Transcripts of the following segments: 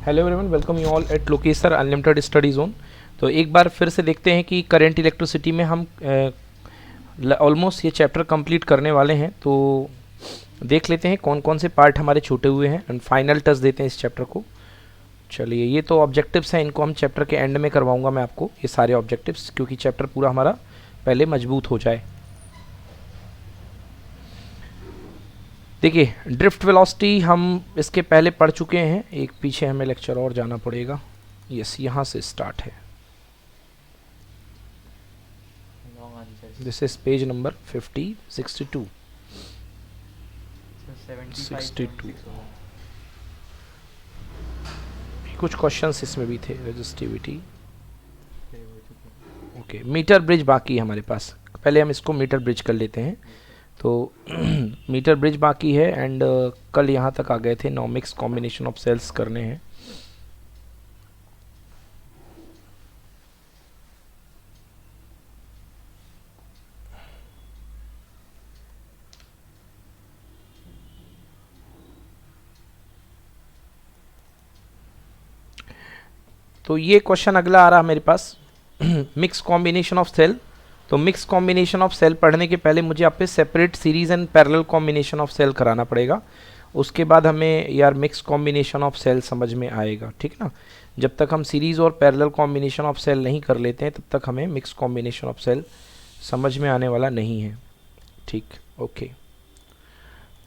Hello everyone, welcome you all at Lokesh sir unlimited study zone. तो एक बार फिर से देखते हैं कि करंट इलेक्ट्रिसिटी में हम ऑलमोस्ट ये चैप्टर कंप्लीट करने वाले हैं। तो देख लेते हैं कौन कौन से पार्ट हमारे छूटे हुए हैं एंड फाइनल टच देते हैं इस चैप्टर को। चलिए, ये तो ऑब्जेक्टिव्स हैं, इनको हम चैप्टर के एंड में करवाऊंगा मैं आपको ये सारे ऑब्जेक्टिव्स, क्योंकि चैप्टर पूरा हमारा पहले मजबूत हो जाए। देखिए, ड्रिफ्ट वेलोसिटी हम इसके पहले पढ़ चुके हैं, एक पीछे हमें लेक्चर और जाना पड़ेगा। यस, यहाँ से स्टार्ट है। This is page number 62। कुछ क्वेश्चंस इसमें भी थे, रेजिस्टिविटी। ओके, मीटर ब्रिज बाकी है हमारे पास, पहले हम इसको मीटर ब्रिज कर लेते हैं। तो मीटर ब्रिज बाकी है एंड कल यहाँ तक आ गए थे, 9 मिक्स कॉम्बिनेशन ऑफ सेल्स करने हैं। तो ये क्वेश्चन अगला आ रहा मेरे पास, मिक्स कॉम्बिनेशन ऑफ सेल। तो मिक्स कॉम्बिनेशन ऑफ सेल पढ़ने के पहले मुझे आप पे separate series and parallel combination of cell कराना पड़ेगा, उसके बाद हमें यार मिक्स कॉम्बिनेशन ऑफ सेल समझ में आएगा, ठीक ना। जब तक हम सीरीज और पैरेलल कॉम्बिनेशन ऑफ सेल नहीं कर लेते हैं तब तक हमें मिक्स कॉम्बिनेशन ऑफ सेल समझ में आने वाला नहीं है, ठीक। ओके,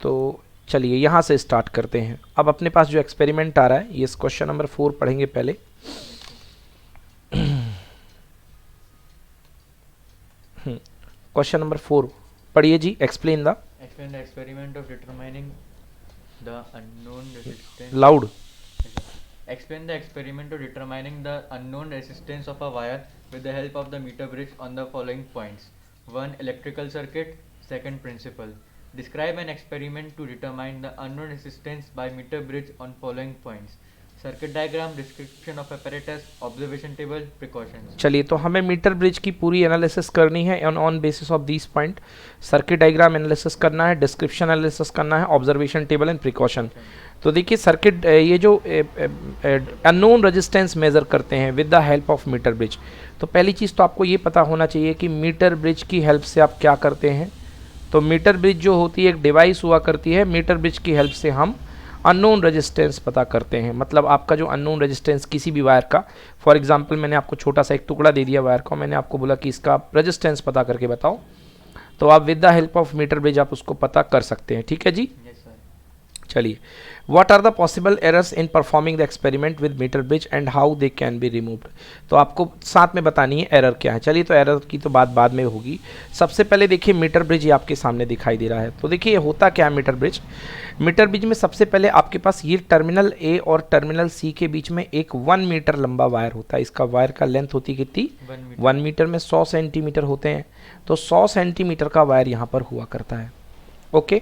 तो चलिए यहाँ से स्टार्ट करते हैं। अब अपने पास जो एक्सपेरिमेंट आ रहा है, ये क्वेश्चन नंबर 4 पढ़ेंगे पहले। क्वेश्चन नंबर 4 पढ़िए जी। Explain the experiment of determining the unknown resistance. Loud. Explain the experiment of determining the unknown resistance of a wire with the help of the meter bridge on the following points. 1. Electrical circuit. 2nd, principle. Describe an experiment to determine the unknown resistance by meter bridge on following points. Circuit diagram, description of apparatus, observation table, precautions. चलिए, तो हमें metre bridge की पूरी analysis करनी है on basis of this point. Circuit diagram analysis करना है, description analysis करना है, ऑब्जर्वेशन टेबल एंड प्रिकॉशन। तो देखिए, सर्किट ये जो अननोन रेजिस्टेंस मेजर करते हैं with the help of metre bridge. तो पहली चीज़ तो आपको ये पता होना चाहिए कि मीटर ब्रिज की हेल्प से आप क्या करते हैं। तो मीटर ब्रिज जो होती है एक डिवाइस हुआ करती है, मीटर ब्रिज की हेल्प से हम अननोन रेजिस्टेंस पता करते हैं। मतलब आपका जो अननोन रेजिस्टेंस किसी भी वायर का, फॉर एग्जांपल मैंने आपको छोटा सा एक टुकड़ा दे दिया वायर का, मैंने आपको बोला कि इसका रेजिस्टेंस पता करके बताओ, तो आप with the help of metre bridge आप उसको पता कर सकते हैं, ठीक है जी। चलिए, what are the possible errors in performing the experiment with metre bridge and how they can be removed. तो आपको साथ में बतानी है एरर क्या है। चलिए, तो एरर की तो बात बाद में होगी। सबसे पहले देखिए, मीटर ब्रिज ये आपके सामने दिखाई दे रहा है। तो देखिए, होता क्या है मीटर ब्रिज। मीटर ब्रिज में सबसे पहले आपके पास ये टर्मिनल ए और टर्मिनल सी के बीच में एक 1 मीटर लंबा वायर होता है। इसका वायर का लेंथ होती है कितनी? 1 मीटर में 100 सेंटीमीटर होते हैं। तो 100 सेंटीमीटर का वायर यहाँ पर हुआ करता है। ओके,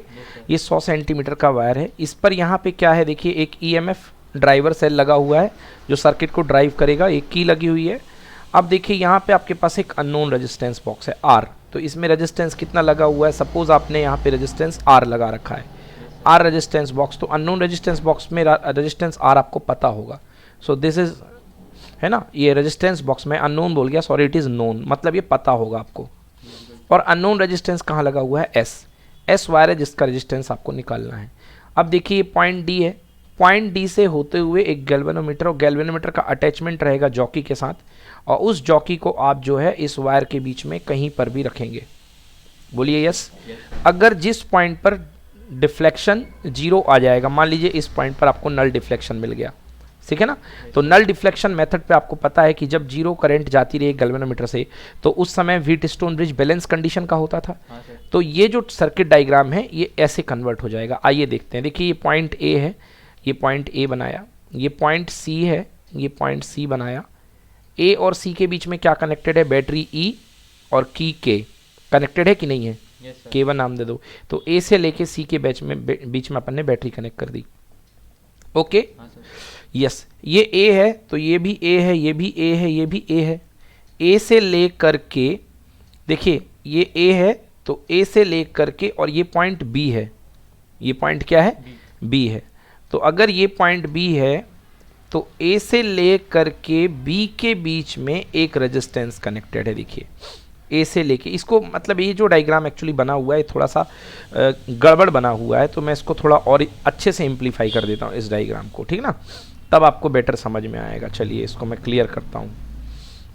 ये 100 सेंटीमीटर का वायर है। इस पर यहाँ पे क्या है, देखिए एक ईएमएफ ड्राइवर सेल लगा हुआ है जो सर्किट को ड्राइव करेगा, एक की लगी हुई है। अब देखिए, यहाँ पे आपके पास एक अननोन रेजिस्टेंस बॉक्स है आर। तो इसमें रेजिस्टेंस कितना लगा हुआ है, सपोज आपने यहाँ पे रेजिस्टेंस आर लगा रखा है, आर रेजिस्टेंस बॉक्स। तो अननोन रेजिस्टेंस बॉक्स में रेजिस्टेंस आर आपको पता होगा। सो दिस इज, है ना, ये रेजिस्टेंस बॉक्स में अननोन बोल गया, सॉरी, इट इज नोन, मतलब ये पता होगा आपको। और अननोन रेजिस्टेंस कहाँ लगा हुआ है? एस वायर है जिसका रेजिस्टेंस आपको निकालना है। अब देखिए, ये पॉइंट डी है, पॉइंट डी से होते हुए एक गैल्वेनोमीटर, और गैल्वेनोमीटर का अटैचमेंट रहेगा जॉकी के साथ, और उस जॉकी को आप जो है इस वायर के बीच में कहीं पर भी रखेंगे। बोलिए यस। अगर जिस पॉइंट पर डिफ्लेक्शन 0 आ जाएगा, मान लीजिए इस पॉइंट पर आपको नल डिफ्लेक्शन मिल गया, ठीक है ना। तो नल डिफ्लेक्शन मेथड पे आपको पता है कि जब 0 करंट जाती रही गैल्वेनोमीटर से, तो उस समय व्हीटस्टोन ब्रिज बैलेंस कंडीशन का होता था। तो ये जो सर्किट डायग्राम है ये ऐसे कन्वर्ट हो जाएगा। आइए देखते हैं। देखिए, ये पॉइंट ए है, ये पॉइंट ए बनाया, ये पॉइंट सी है, ये पॉइंट सी बनाया। ए और सी के बीच में क्या कनेक्टेड है? बैटरी ई और की के कनेक्टेड है कि नहीं है? K1 नाम दे दो। तो ए से लेके सी के बीच में अपन ने बैटरी कनेक्ट कर दी। ओके, यस, ये ए है तो ये भी ए है, ये भी ए है, ये भी ए है। ए से ले करके देखिए, ये ए है तो ए से ले करके, और ये पॉइंट बी है, ये पॉइंट क्या है? बी है। तो अगर ये पॉइंट बी है तो ए से ले करके बी के बीच में एक रेजिस्टेंस कनेक्टेड है। देखिए ए से लेके, इसको मतलब ये जो डायग्राम एक्चुअली बना हुआ है थोड़ा सा गड़बड़ बना हुआ है, तो मैं इसको थोड़ा और अच्छे से सिंप्लीफाई कर देता हूँ इस डायग्राम को, ठीक ना, तब आपको बेटर समझ में आएगा। चलिए इसको मैं क्लियर करता हूँ।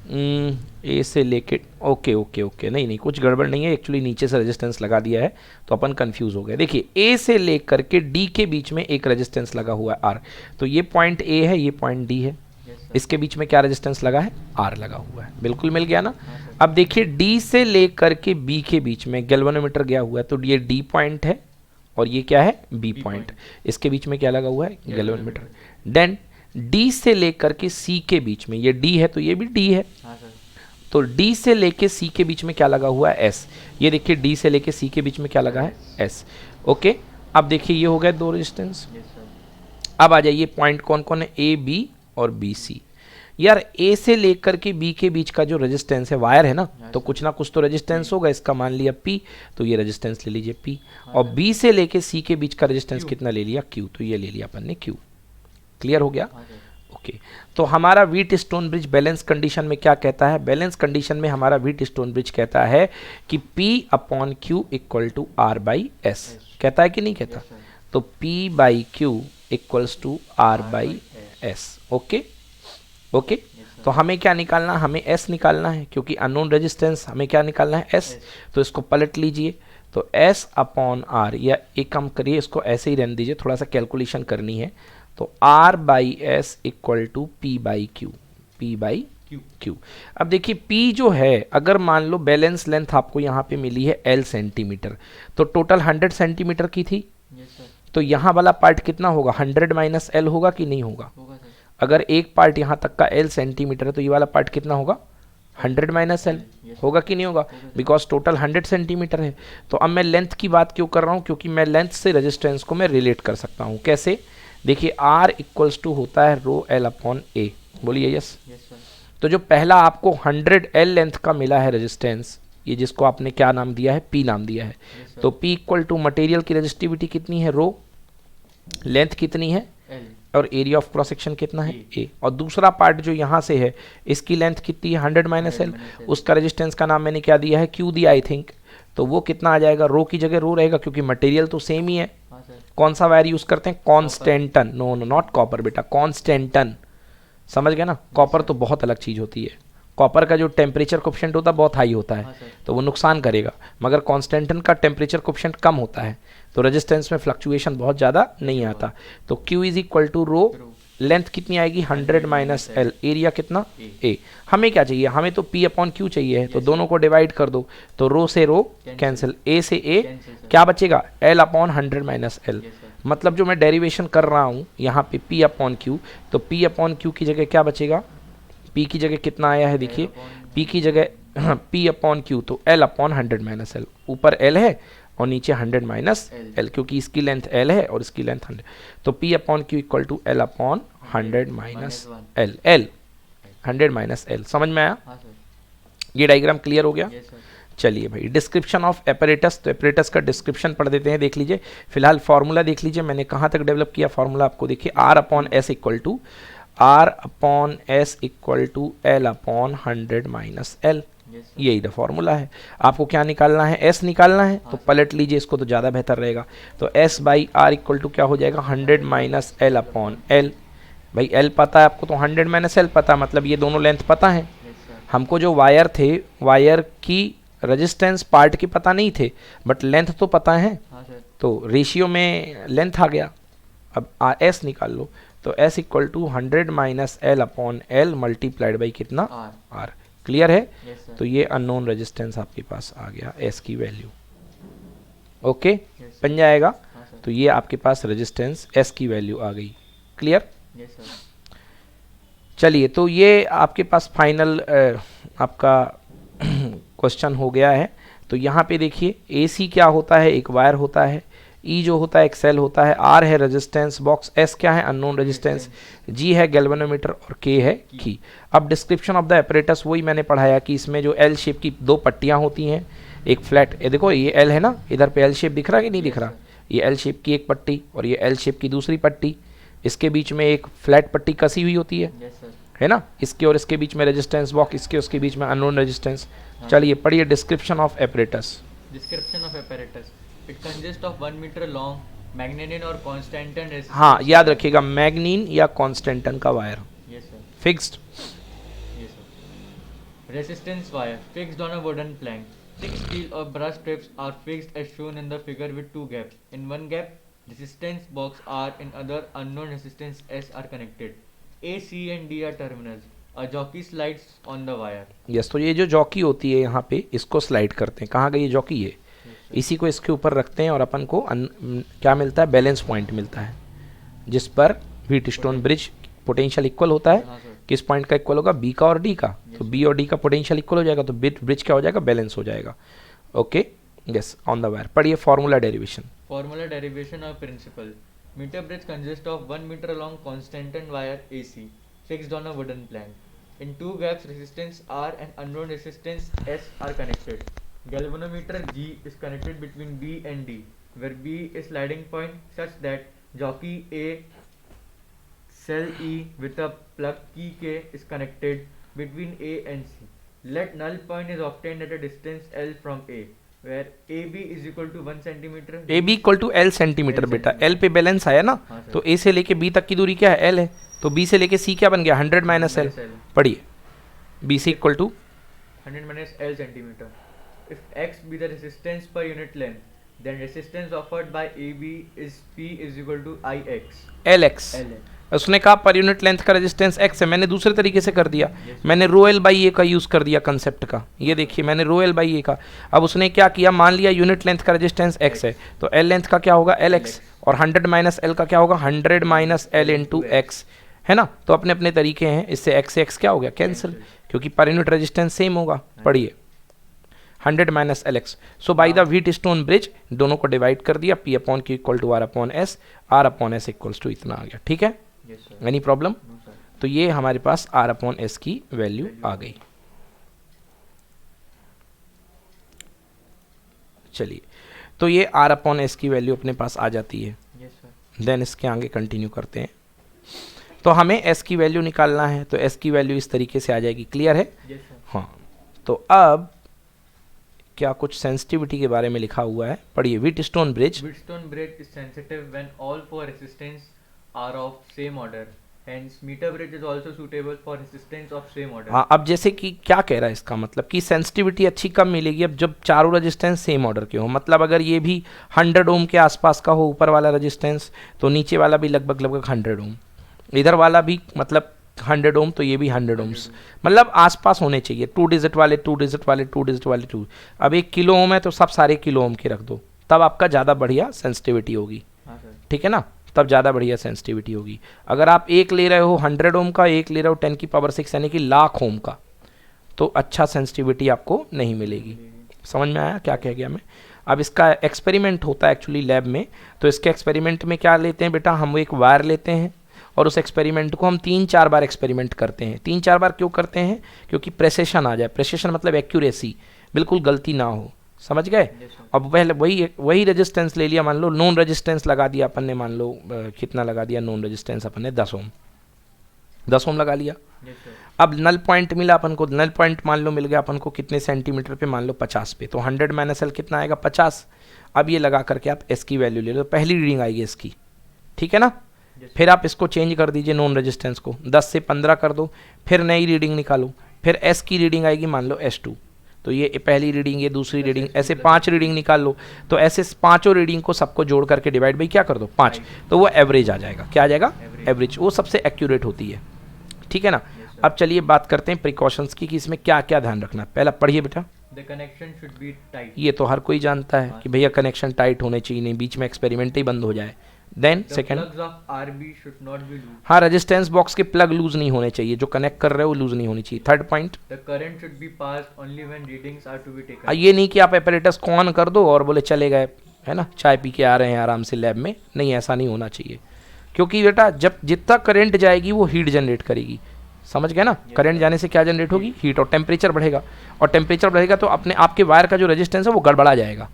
ए से लेके ओके ओके ओके, नहीं नहीं कुछ गड़बड़ नहीं है, एक्चुअली नीचे से रेजिस्टेंस लगा दिया है तो अपन कंफ्यूज हो गए। देखिए ए से लेकर के डी के बीच में एक रेजिस्टेंस लगा हुआ है आर, तो ये पॉइंट ए है, ये पॉइंट डी है, इसके बीच में क्या रेजिस्टेंस लगा है, आर लगा हुआ है। बिल्कुल मिल गया ना। अब देखिए डी से लेकर के बी के बीच में गैल्वेनोमीटर गया हुआ है, तो ये डी पॉइंट है और ये क्या है, बी पॉइंट, इसके बीच में क्या लगा हुआ है, गैल्वेनोमीटर। देन डी से लेकर के सी के बीच में, ये डी है तो ये भी डी है, तो डी से लेके सी के बीच में क्या लगा हुआ है, एस। ये देखिए डी से लेके सी के बीच में क्या लगा है, एस। ओके, अब देखिए ये हो गए दो रेजिस्टेंस। अब आ जाइए पॉइंट कौन कौन है, ए बी और बी सी। यार ए से लेकर के बी के बीच का जो रेजिस्टेंस है, वायर है ना, तो कुछ ना कुछ तो रेजिस्टेंस होगा, इसका मान लिया पी, तो ये रेजिस्टेंस ले लीजिए पी। और बी से लेके सी के बीच का रेजिस्टेंस कितना ले लिया, क्यू, तो ये ले लिया अपन ने क्यू। क्लियर हो गया। ओके, तो हमारा wheat stone bridge balance condition में क्या कहता है, बैलेंस कंडीशन में हमारा व्हीट स्टोन ब्रिज कहता है कि P upon Q equal to R by S। कहता है कि नहीं कहता, तो P by Q equals to R by S। Okay okay, तो हमें क्या निकालना, हमें S निकालना है, क्योंकि अननोन रेजिस्टेंस हमें क्या निकालना है, S। तो इसको पलट लीजिए, तो S अपॉन R, या एक काम करिए इसको ऐसे ही रहने दीजिए, थोड़ा सा कैलकुलेशन करनी है, तो R by S equal to P by Q, P by Q. अब देखिए P जो है, अगर मान लो बैलेंस लेंथ आपको यहाँ पे मिली है L सेंटीमीटर, तो टोटल 100 सेंटीमीटर की थी, तो यहाँ वाला पार्ट कितना होगा, 100 माइनस L होगा कि नहीं होगा। अगर एक पार्ट यहाँ तक का L सेंटीमीटर है, तो ये वाला पार्ट कितना होगा, 100 माइनस L होगा कि नहीं होगा, बिकॉज टोटल 100 सेंटीमीटर है। तो अब मैं लेंथ की बात क्यों कर रहा हूँ, क्योंकि मैं लेंथ से रेजिस्टेंस को मैं रिलेट कर सकता हूँ। कैसे, देखिए R इक्वल्स टू होता है रो L अपॉन ए, बोलिए यस। तो जो पहला आपको 100 L लेंथ का मिला है रेजिस्टेंस, ये जिसको आपने क्या नाम दिया है, P नाम दिया है, तो P इक्वल टू मटेरियल की रेजिस्टिविटी कितनी है, रो, लेंथ कितनी है L, और एरिया ऑफ क्रॉस सेक्शन कितना है A, और दूसरा पार्ट जो यहाँ से है इसकी लेंथ कितनी है 100 माइनस L, उसका रेजिस्टेंस का नाम मैंने क्या दिया है, Q दिया आई थिंक, तो वो कितना आ जाएगा, रो की जगह रो रहेगा, क्योंकि मटेरियल तो सेम ही है। कौन सा वायर यूज करते हैं, constantan, no no not copper बेटा, कॉन्स्टेंटन, समझ गए ना। कॉपर तो बहुत अलग चीज होती है, कॉपर का जो टेम्परेचर कोफिशिएंट होता है बहुत हाई होता है, तो वो नुकसान करेगा, मगर कॉन्स्टेंटन का टेम्परेचर कोफिशिएंट कम होता है, तो रेजिस्टेंस में फ्लक्चुएशन बहुत ज़्यादा नहीं आता। तो Q is equal to row, length कितनी आएगी 100 माइनस L, एरिया कितना A। हमें क्या चाहिए, हमें तो P अपॉन Q चाहिए है, तो दोनों को डिवाइड कर दो, तो रो से रो कैंसिल, A से A क्या बचेगा, L अपॉन 100 माइनस L। मतलब जो मैं डेरिवेशन कर रहा हूँ यहाँ पे P अपॉन Q, तो P अपॉन Q की जगह क्या बचेगा, P की जगह कितना आया है, देखिए P की जगह P अपॉन Q, तो L अपॉन 100 माइनस L, ऊपर L है और नीचे 100 माइनस L, क्योंकि इसकी लेंथ L है और इसकी लेंथ 100, तो P upon Q equal to L upon 100 minus L, L 100 minus L। समझ में आया, ये डायग्राम क्लियर हो गया। चलिए भाई, डिस्क्रिप्शन ऑफ एपरेटस, तो एपरेटस का डिस्क्रिप्शन पढ़ देते हैं, देख लीजिए। फिलहाल फार्मूला देख लीजिए, मैंने कहाँ तक डेवलप किया फार्मूला आपको, देखिए R upon S equal to R upon S equal to L upon 100 minus L, यही द फॉर्मूला है। आपको क्या निकालना है, S निकालना है, तो पलट लीजिए इसको, तो ज़्यादा बेहतर रहेगा। तो S by R equal to क्या हो जाएगा, 100 माइनस L अपॉन L। भाई L पता है आपको, तो 100 माइनस L पता, मतलब ये दोनों लेंथ पता है हमको। जो वायर थे, वायर की रेजिस्टेंस पार्ट की पता नहीं थे, बट लेंथ तो पता है, तो रेशियो में लेंथ आ गया। अब S निकाल लो, तो S equal to 100 minus L upon L multiplied by कितना, R। क्लियर है। तो ये अननोन रेजिस्टेंस आपके पास आ गया, S की वैल्यू, ओके बन जाएगा। तो ये आपके पास रेजिस्टेंस S की वैल्यू आ गई। क्लियर। चलिए, तो ये आपके पास फाइनल आपका क्वेश्चन हो गया है। तो यहाँ पे देखिए AC क्या होता है, एक वायर होता है, E जो होता है एक सेल होता है, R है रेजिस्टेंस बॉक्स, S क्या है अननोन रेजिस्टेंस, G है गैल्वेनोमीटर और K है की। अब डिस्क्रिप्शन ऑफ द एपरेटस वही मैंने पढ़ाया कि इसमें जो L शेप की दो पट्टियाँ होती हैं, एक फ्लैट, ये देखो ये L है ना, इधर पे L शेप दिख रहा है कि नहीं दिख रहा, ये L शेप की एक पट्टी और ये L शेप की दूसरी पट्टी, इसके बीच में एक फ्लैट पट्टी कसी हुई होती है, Yes, sir. है ना, इसके और इसके बीच में रेजिस्टेंस बॉक्स, इसके उसके बीच में अननोन रेजिस्टेंस। चलिए पढ़िए description of apparatus. Description of apparatus. It consists of 1 meter long magnetic or Constantan resistance. हाँ याद रखिएगा, मैग्नीन या कॉन्स्टेंटन का wire, Yes, sir. Fixed. Yes, sir. Resistance wire fixed on a wooden plank. 6 steel or brass strips are fixed as shown in the figure with 2 gaps. In one gap, resistance box R, in other unknown resistance S are connected. A, C and D are terminals. A jockey slides on the wire. Yes, तो ये जो jockey होती है यहाँ पे, इसको slide करते हैं। कहाँ गई ये जॉकी? ये इसी को इसके ऊपर रखते हैं और अपन को क्या मिलता है? बैलेंस पॉइंट मिलता है, जिस पर व्हीटस्टोन ब्रिज पोटेंशियल इक्वल होता है। हाँ, सर. किस पॉइंट का इक्वल होगा? बी का और डी का। तो बी और डी का पोटेंशियल इक्वल हो जाएगा, तो ब्रिज क्या हो जाएगा? बैलेंस हो जाएगा। Okay, yes, on the wire. पढ़िए formula derivation. Formula derivation of principle. Meter bridge consists of 1 meter long Constantan wire AC fixed on a wooden plank. In 2 gaps, resistance R and unknown resistance S are connected. Galvanometer G is connected between B and D, where B is sliding point such that jockey A cell E with a plug key K is connected between A and C. Let null point is obtained at a distance L from A, where AB is equal to 1 centimeter. A B equal to L centimetre. L बेटा centimetre. L पे balance आया ना, हाँ, sir. तो ए से लेके B तक की दूरी क्या है? एल है। तो बी से लेके सी क्या बन गया? 100 माइनस एल। Minus L. पढ़िए B C equal to 100 minus L centimeter. If X be the resistance per unit length, then resistance offered by AB is P is equal to IX. L x. LX. उसने कहा पर unit length का resistance x है, मैंने दूसरे तरीके से कर दिया। मैंने रो एल बाई ए का यूज़ कर दिया कंसेप्ट का। ये देखिए मैंने रो एल बाई ए का। अब उसने क्या किया? मान लिया यूनिट लेंथ का रेजिस्टेंस एक्स है, तो एल लेंथ का क्या होगा? L x. और 100 माइनस एल का क्या होगा? 100 माइनस एल इंटू एक्स, है ना। तो अपने अपने तरीके हैं, इससे एक्स से एक्स क्या हो गया? कैंसिल, क्योंकि पर यूनिट रेजिस्टेंस सेम होगा। पढ़िए 100 minus L X. So by the Wheatstone bridge दोनों को डिवाइड कर दिया, P upon Q equal to R upon S, R upon S equals to इतना आ गया। ठीक है, Yes, sir. Any problem? No, sir. तो ये हमारे पास आर अपॉन एस की वैल्यू आ गई। चलिए, तो ये आर अपॉन एस की वैल्यू अपने पास आ जाती है। Yes, sir. देन इसके आगे कंटिन्यू करते हैं। तो हमें एस की वैल्यू निकालना है, तो एस की वैल्यू इस तरीके से आ जाएगी। क्लियर है? Yes, sir. हाँ, तो अब क्या कुछ सेंसिटिविटी के बारे में लिखा हुआ है? पढ़िए Wheatstone bridge. Wheatstone bridge is sensitive when all 4 resistance are of same order. Hence, meter bridge is also suitable for resistance of same order. हाँ, अब जैसे कि क्या कह रहा है इसका मतलब कि सेंसिटिविटी अच्छी कब मिलेगी? अब जब चारों रेजिस्टेंस सेम ऑर्डर के हो। मतलब अगर ये भी 100 ओम के आसपास का हो ऊपर वाला रेजिस्टेंस, तो नीचे वाला भी लगभग 100 ओम, इधर वाला भी मतलब 100 ओम, तो ये भी 100 ओम्स, मतलब आसपास होने चाहिए। 2 डिजिट वाले 2 डिजिट वाले 2 डिजिट वाले 2। अब 1 किलो ओम है तो सब सारे किलो ओम के रख दो, तब आपका ज़्यादा बढ़िया सेंसिटिविटी होगी। हाँ, sir. ठीक है ना, तब ज़्यादा बढ़िया सेंसिटिविटी होगी। अगर आप एक ले रहे हो 100 ओम का, एक ले रहे हो 10 की पावर 6 यानी कि लाख ओम का, तो अच्छा सेंसिटिविटी आपको नहीं मिलेगी। समझ में आया क्या कह गया मैं? अब इसका एक्सपेरिमेंट होता है एक्चुअली लैब में। तो इसके एक्सपेरिमेंट में क्या लेते हैं बेटा? हम एक वायर लेते हैं और उस एक्सपेरिमेंट को हम 3-4 बार एक्सपेरिमेंट करते हैं। 3-4 बार क्यों करते हैं? क्योंकि प्रेसिशन आ जाए। प्रेसिशन मतलब एक्यूरेसी, बिल्कुल गलती ना हो। समझ गए? Yes, sir. अब पहले वही रेजिस्टेंस ले लिया, मान लो नॉन रेजिस्टेंस लगा दिया अपन ने, मान लो कितना लगा दिया नॉन रेजिस्टेंस अपन ने? 10 ओम। 10 ओम लगा लिया। Yes, sir. अब नल पॉइंट मिला अपन को, नल पॉइंट मान लो मिल गया अपन को कितने सेंटीमीटर पे? मान लो 50 पे। तो 100 माइनस एल कितना आएगा? 50। अब ये लगा करके आप एस की वैल्यू ले लो, पहली रीडिंग आएगी इसकी। ठीक है ना? Yes, फिर आप इसको चेंज कर दीजिए, नॉन रेजिस्टेंस को 10 से 15 कर दो, फिर नई रीडिंग निकालो, फिर एस की रीडिंग आएगी मान लो S2। तो ये पहली रीडिंग, ये दूसरी रीडिंग, ऐसे 5 रीडिंग निकाल लो। तो ऐसे 5 रीडिंग को सबको जोड़ करके डिवाइड बाई क्या कर दो? 5। तो वो एवरेज आ जाएगा। क्या आ जाएगा? एवरेज। वो सबसे एक्यूरेट होती है। ठीक है ना? Yes, sir. अब चलिए बात करते हैं प्रिकॉशंस की कि इसमें क्या क्या ध्यान रखना है। पहला पढ़िए बेटा। The connection should be tight. ये तो हर कोई जानता है कि भैया कनेक्शन टाइट होने चाहिए, नहीं बीच में एक्सपेरिमेंट ही बंद हो जाए। Then The second, plugs of RB should not be loose. हाँ रेजिस्टेंस बॉक्स के प्लग लूज नहीं होने चाहिए, जो कनेक्ट कर रहे हो लूज नहीं होनी चाहिए। Third point, The current should be passed only when readings are to be taken. ये नहीं कि आप एपरेटस को ऑन कर दो और बोले चले गए, है ना, चाय पी के आ रहे हैं आराम से लैब में। नहीं, ऐसा नहीं होना चाहिए, क्योंकि बेटा जब जितना करंट जाएगी वो हीट जनरेट करेगी। समझ गए ना? करंट जाने से क्या जनरेट होगी? हीट। और टेम्परेचर बढ़ेगा, और टेम्परेचर बढ़ेगा तो अपने आपके वायर का जो रेजिस्टेंस है वो गड़बड़ा जाएगा।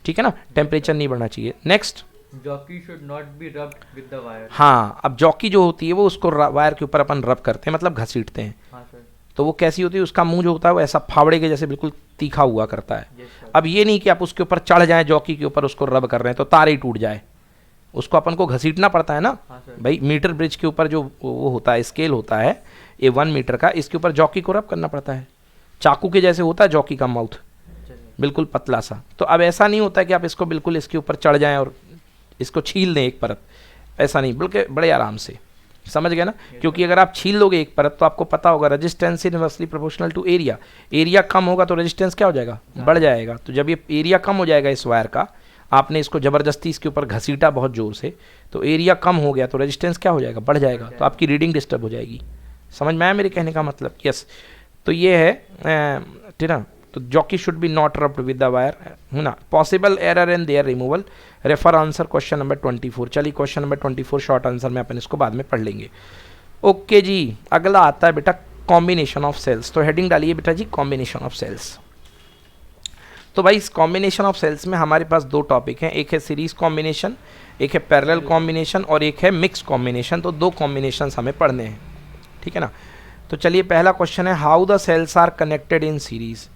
ठीक है ना? टेम्परेचर नहीं बढ़ना चाहिए। Next, Jockey should not be rubbed with the wire. हाँ, अब जॉकी जो होती है वो उसको वायर के ऊपर अपन रब करते हैं, मतलब घसीटते हैं। हाँ सर। तो वो कैसी होती है, उसका मुंह जो होता है वो ऐसा फावड़े के जैसे बिल्कुल तीखा हुआ करता है। Yes sir. अब ये नहीं कि आप उसके ऊपर चढ़ जाएं, जॉकी के ऊपर उसको रब कर रहे हैं तो तार ही टूट जाए, उसको अपन को घसीटना पड़ता है ना। हाँ सर। भाई मीटर ब्रिज के ऊपर जो वो होता है, स्केल होता है ये 1 मीटर का, इसके ऊपर जॉकी को रब करना पड़ता है। चाकू के जैसे होता है जॉकी का माउथ, चलिए। बिल्कुल पतला सा। तो अब ऐसा नहीं होता है कि आप इसको बिल्कुल इसके ऊपर चढ़ जाएं और इसको छील दें एक परत, ऐसा नहीं, बल्कि बड़े आराम से, समझ गए ना। क्योंकि अगर आप छील लोगे एक परत तो आपको पता होगा resistance inversely proportional to area, area कम होगा तो रेजिस्टेंस क्या हो जाएगा, बढ़ जाएगा। तो जब ये एरिया कम हो जाएगा इस वायर का, आपने इसको ज़बरदस्ती इसके ऊपर घसीटा बहुत ज़ोर से, तो एरिया कम हो गया तो रेजिस्टेंस क्या हो जाएगा, बढ़ जाएगा, तो आपकी रीडिंग डिस्टर्ब हो जाएगी। समझ में आया मेरे कहने का मतलब? यस। तो ये है ठीक है। तो jockey should be not rubbed with the wire, है ना। Possible error in their removal, refer answer question number 24। चलिए क्वेश्चन नंबर 24 शॉर्ट आंसर में अपन इसको बाद में पढ़ लेंगे। ओके जी, अगला आता है बेटा कॉम्बिनेशन ऑफ सेल्स। तो हेडिंग डालिए बेटा जी कॉम्बिनेशन ऑफ सेल्स। तो भाई इस कॉम्बिनेशन ऑफ सेल्स में हमारे पास दो टॉपिक हैं, एक है सीरीज कॉम्बिनेशन, एक है पैरेलल कॉम्बिनेशन और एक है मिक्स कॉम्बिनेशन। तो दो कॉम्बिनेशन हमें पढ़ने हैं, ठीक है ना। तो चलिए पहला क्वेश्चन है, how the cells are connected in series.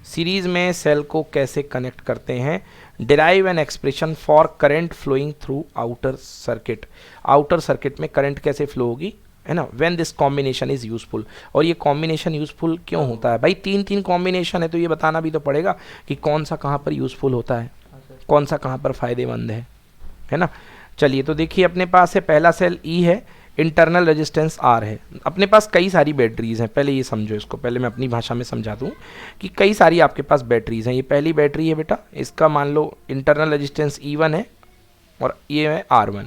Series में सेल को कैसे कनेक्ट करते हैं। Derive an expression for current flowing through outer circuit. Outer circuit में करंट कैसे फ्लो होगी, है ना। When this combination is useful. और ये कॉम्बिनेशन यूजफुल क्यों होता है भाई, तीन कॉम्बिनेशन है तो ये बताना भी तो पड़ेगा कि कौन सा कहाँ पर यूजफुल होता है, कौन सा कहाँ पर फायदेमंद है ना। चलिए तो देखिए अपने पास है पहला सेल ई है, इंटरनल रेजिस्टेंस आर है। अपने पास कई सारी बैटरीज हैं, पहले ये समझो इसको, पहले मैं अपनी भाषा में समझा दूँ कि कई सारी आपके पास बैटरीज हैं। ये पहली बैटरी है बेटा, इसका मान लो इंटरनल रेजिस्टेंस E1 है और ये है R1,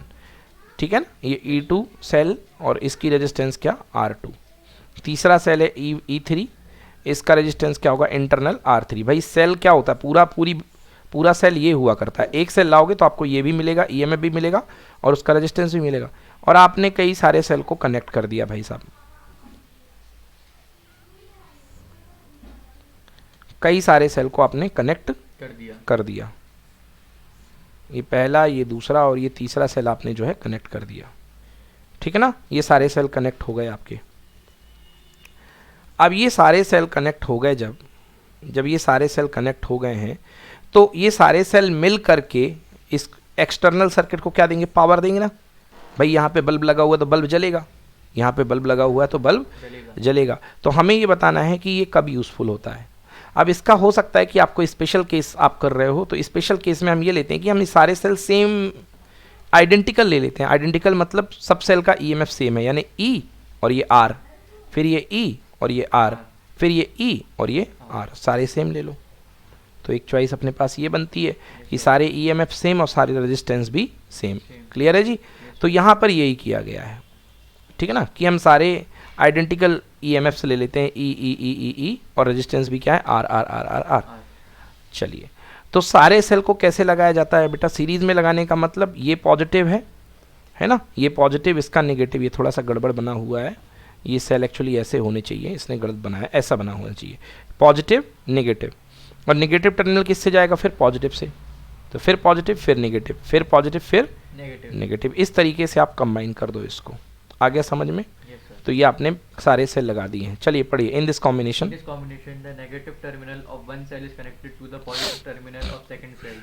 ठीक है ना। ये E2 सेल और इसकी रेजिस्टेंस क्या, R2। तीसरा सेल है E3, इसका रेजिस्टेंस क्या होगा, इंटरनल R3। भाई सेल क्या होता है, पूरा सेल ये हुआ करता है। एक सेल लाओगे तो आपको ये भी मिलेगा, EMF भी मिलेगा और उसका रेजिस्टेंस भी मिलेगा। और आपने कई सारे सेल को कनेक्ट कर दिया भाई साहब, कई सारे सेल को आपने कनेक्ट कर दिया। ये पहला, ये दूसरा और ये तीसरा सेल आपने जो है कनेक्ट कर दिया, ठीक है ना। ये सारे सेल कनेक्ट हो गए आपके। अब ये सारे सेल कनेक्ट हो गए, जब ये सारे सेल कनेक्ट हो गए हैं तो ये सारे सेल मिल करके इस एक्सटर्नल सर्किट को क्या देंगे, पावर देंगे ना। भाई यहाँ पे बल्ब लगा हुआ है तो बल्ब जलेगा, यहाँ पे बल्ब लगा हुआ है तो बल्ब जलेगा। तो हमें ये बताना है कि ये कब यूज़फुल होता है। अब इसका हो सकता है कि आपको स्पेशल केस आप कर रहे हो, तो स्पेशल केस में हम ये लेते हैं कि हम सारे सेल सेम आइडेंटिकल ले लेते हैं। आइडेंटिकल मतलब सब सेल का EMF सेम है, यानी E और ये R, फिर ये E और ये R, फिर ये E और ये R, सारे सेम ले लो। तो एक चॉइस अपने पास ये बनती है कि सारे EMF सेम और सारे रेजिस्टेंस भी सेम। क्लियर है जी। तो यहाँ पर यही किया गया है, ठीक है ना, कि हम सारे आइडेंटिकल EMF से ले लेते हैं E और रेजिस्टेंस भी क्या है, R। चलिए तो सारे सेल को कैसे लगाया जाता है बेटा, सीरीज में लगाने का मतलब ये पॉजिटिव है ना, ये पॉजिटिव, इसका नेगेटिव, ये थोड़ा सा गड़बड़ बना हुआ है। ये सेल एक्चुअली ऐसे होने चाहिए, इसने गलत बनाया, ऐसा बना होना चाहिए, पॉजिटिव नेगेटिव। और नेगेटिव टर्मिनल किससे जाएगा, फिर पॉजिटिव से, तो फिर पॉजिटिव फिर नेगेटिव, फिर पॉजिटिव फिर नेगेटिव। इस तरीके से आप कंबाइन कर दो इसको। आ गया समझ में? तो ये आपने सारे सेल लगा दिए हैं। चलिए पढ़िए। In this combination the negative terminal of one cell is connected to the positive terminal of second cell,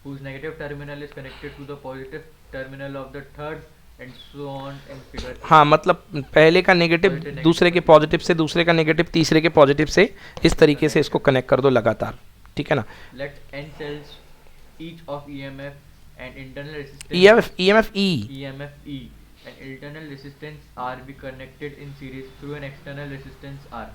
whose negative terminal is connected to the positive terminal of the third, and so on in figure 3. हाँ, मतलब पहले का negative दूसरे के positive से, दूसरे का negative तीसरे के पॉजिटिव से, इस तरीके से इसको कनेक्ट कर दो लगातार, ठीक है ना। Let n cells each of EMF and internal resistance EMF E and internal resistance R be connected in series through an external resistance R.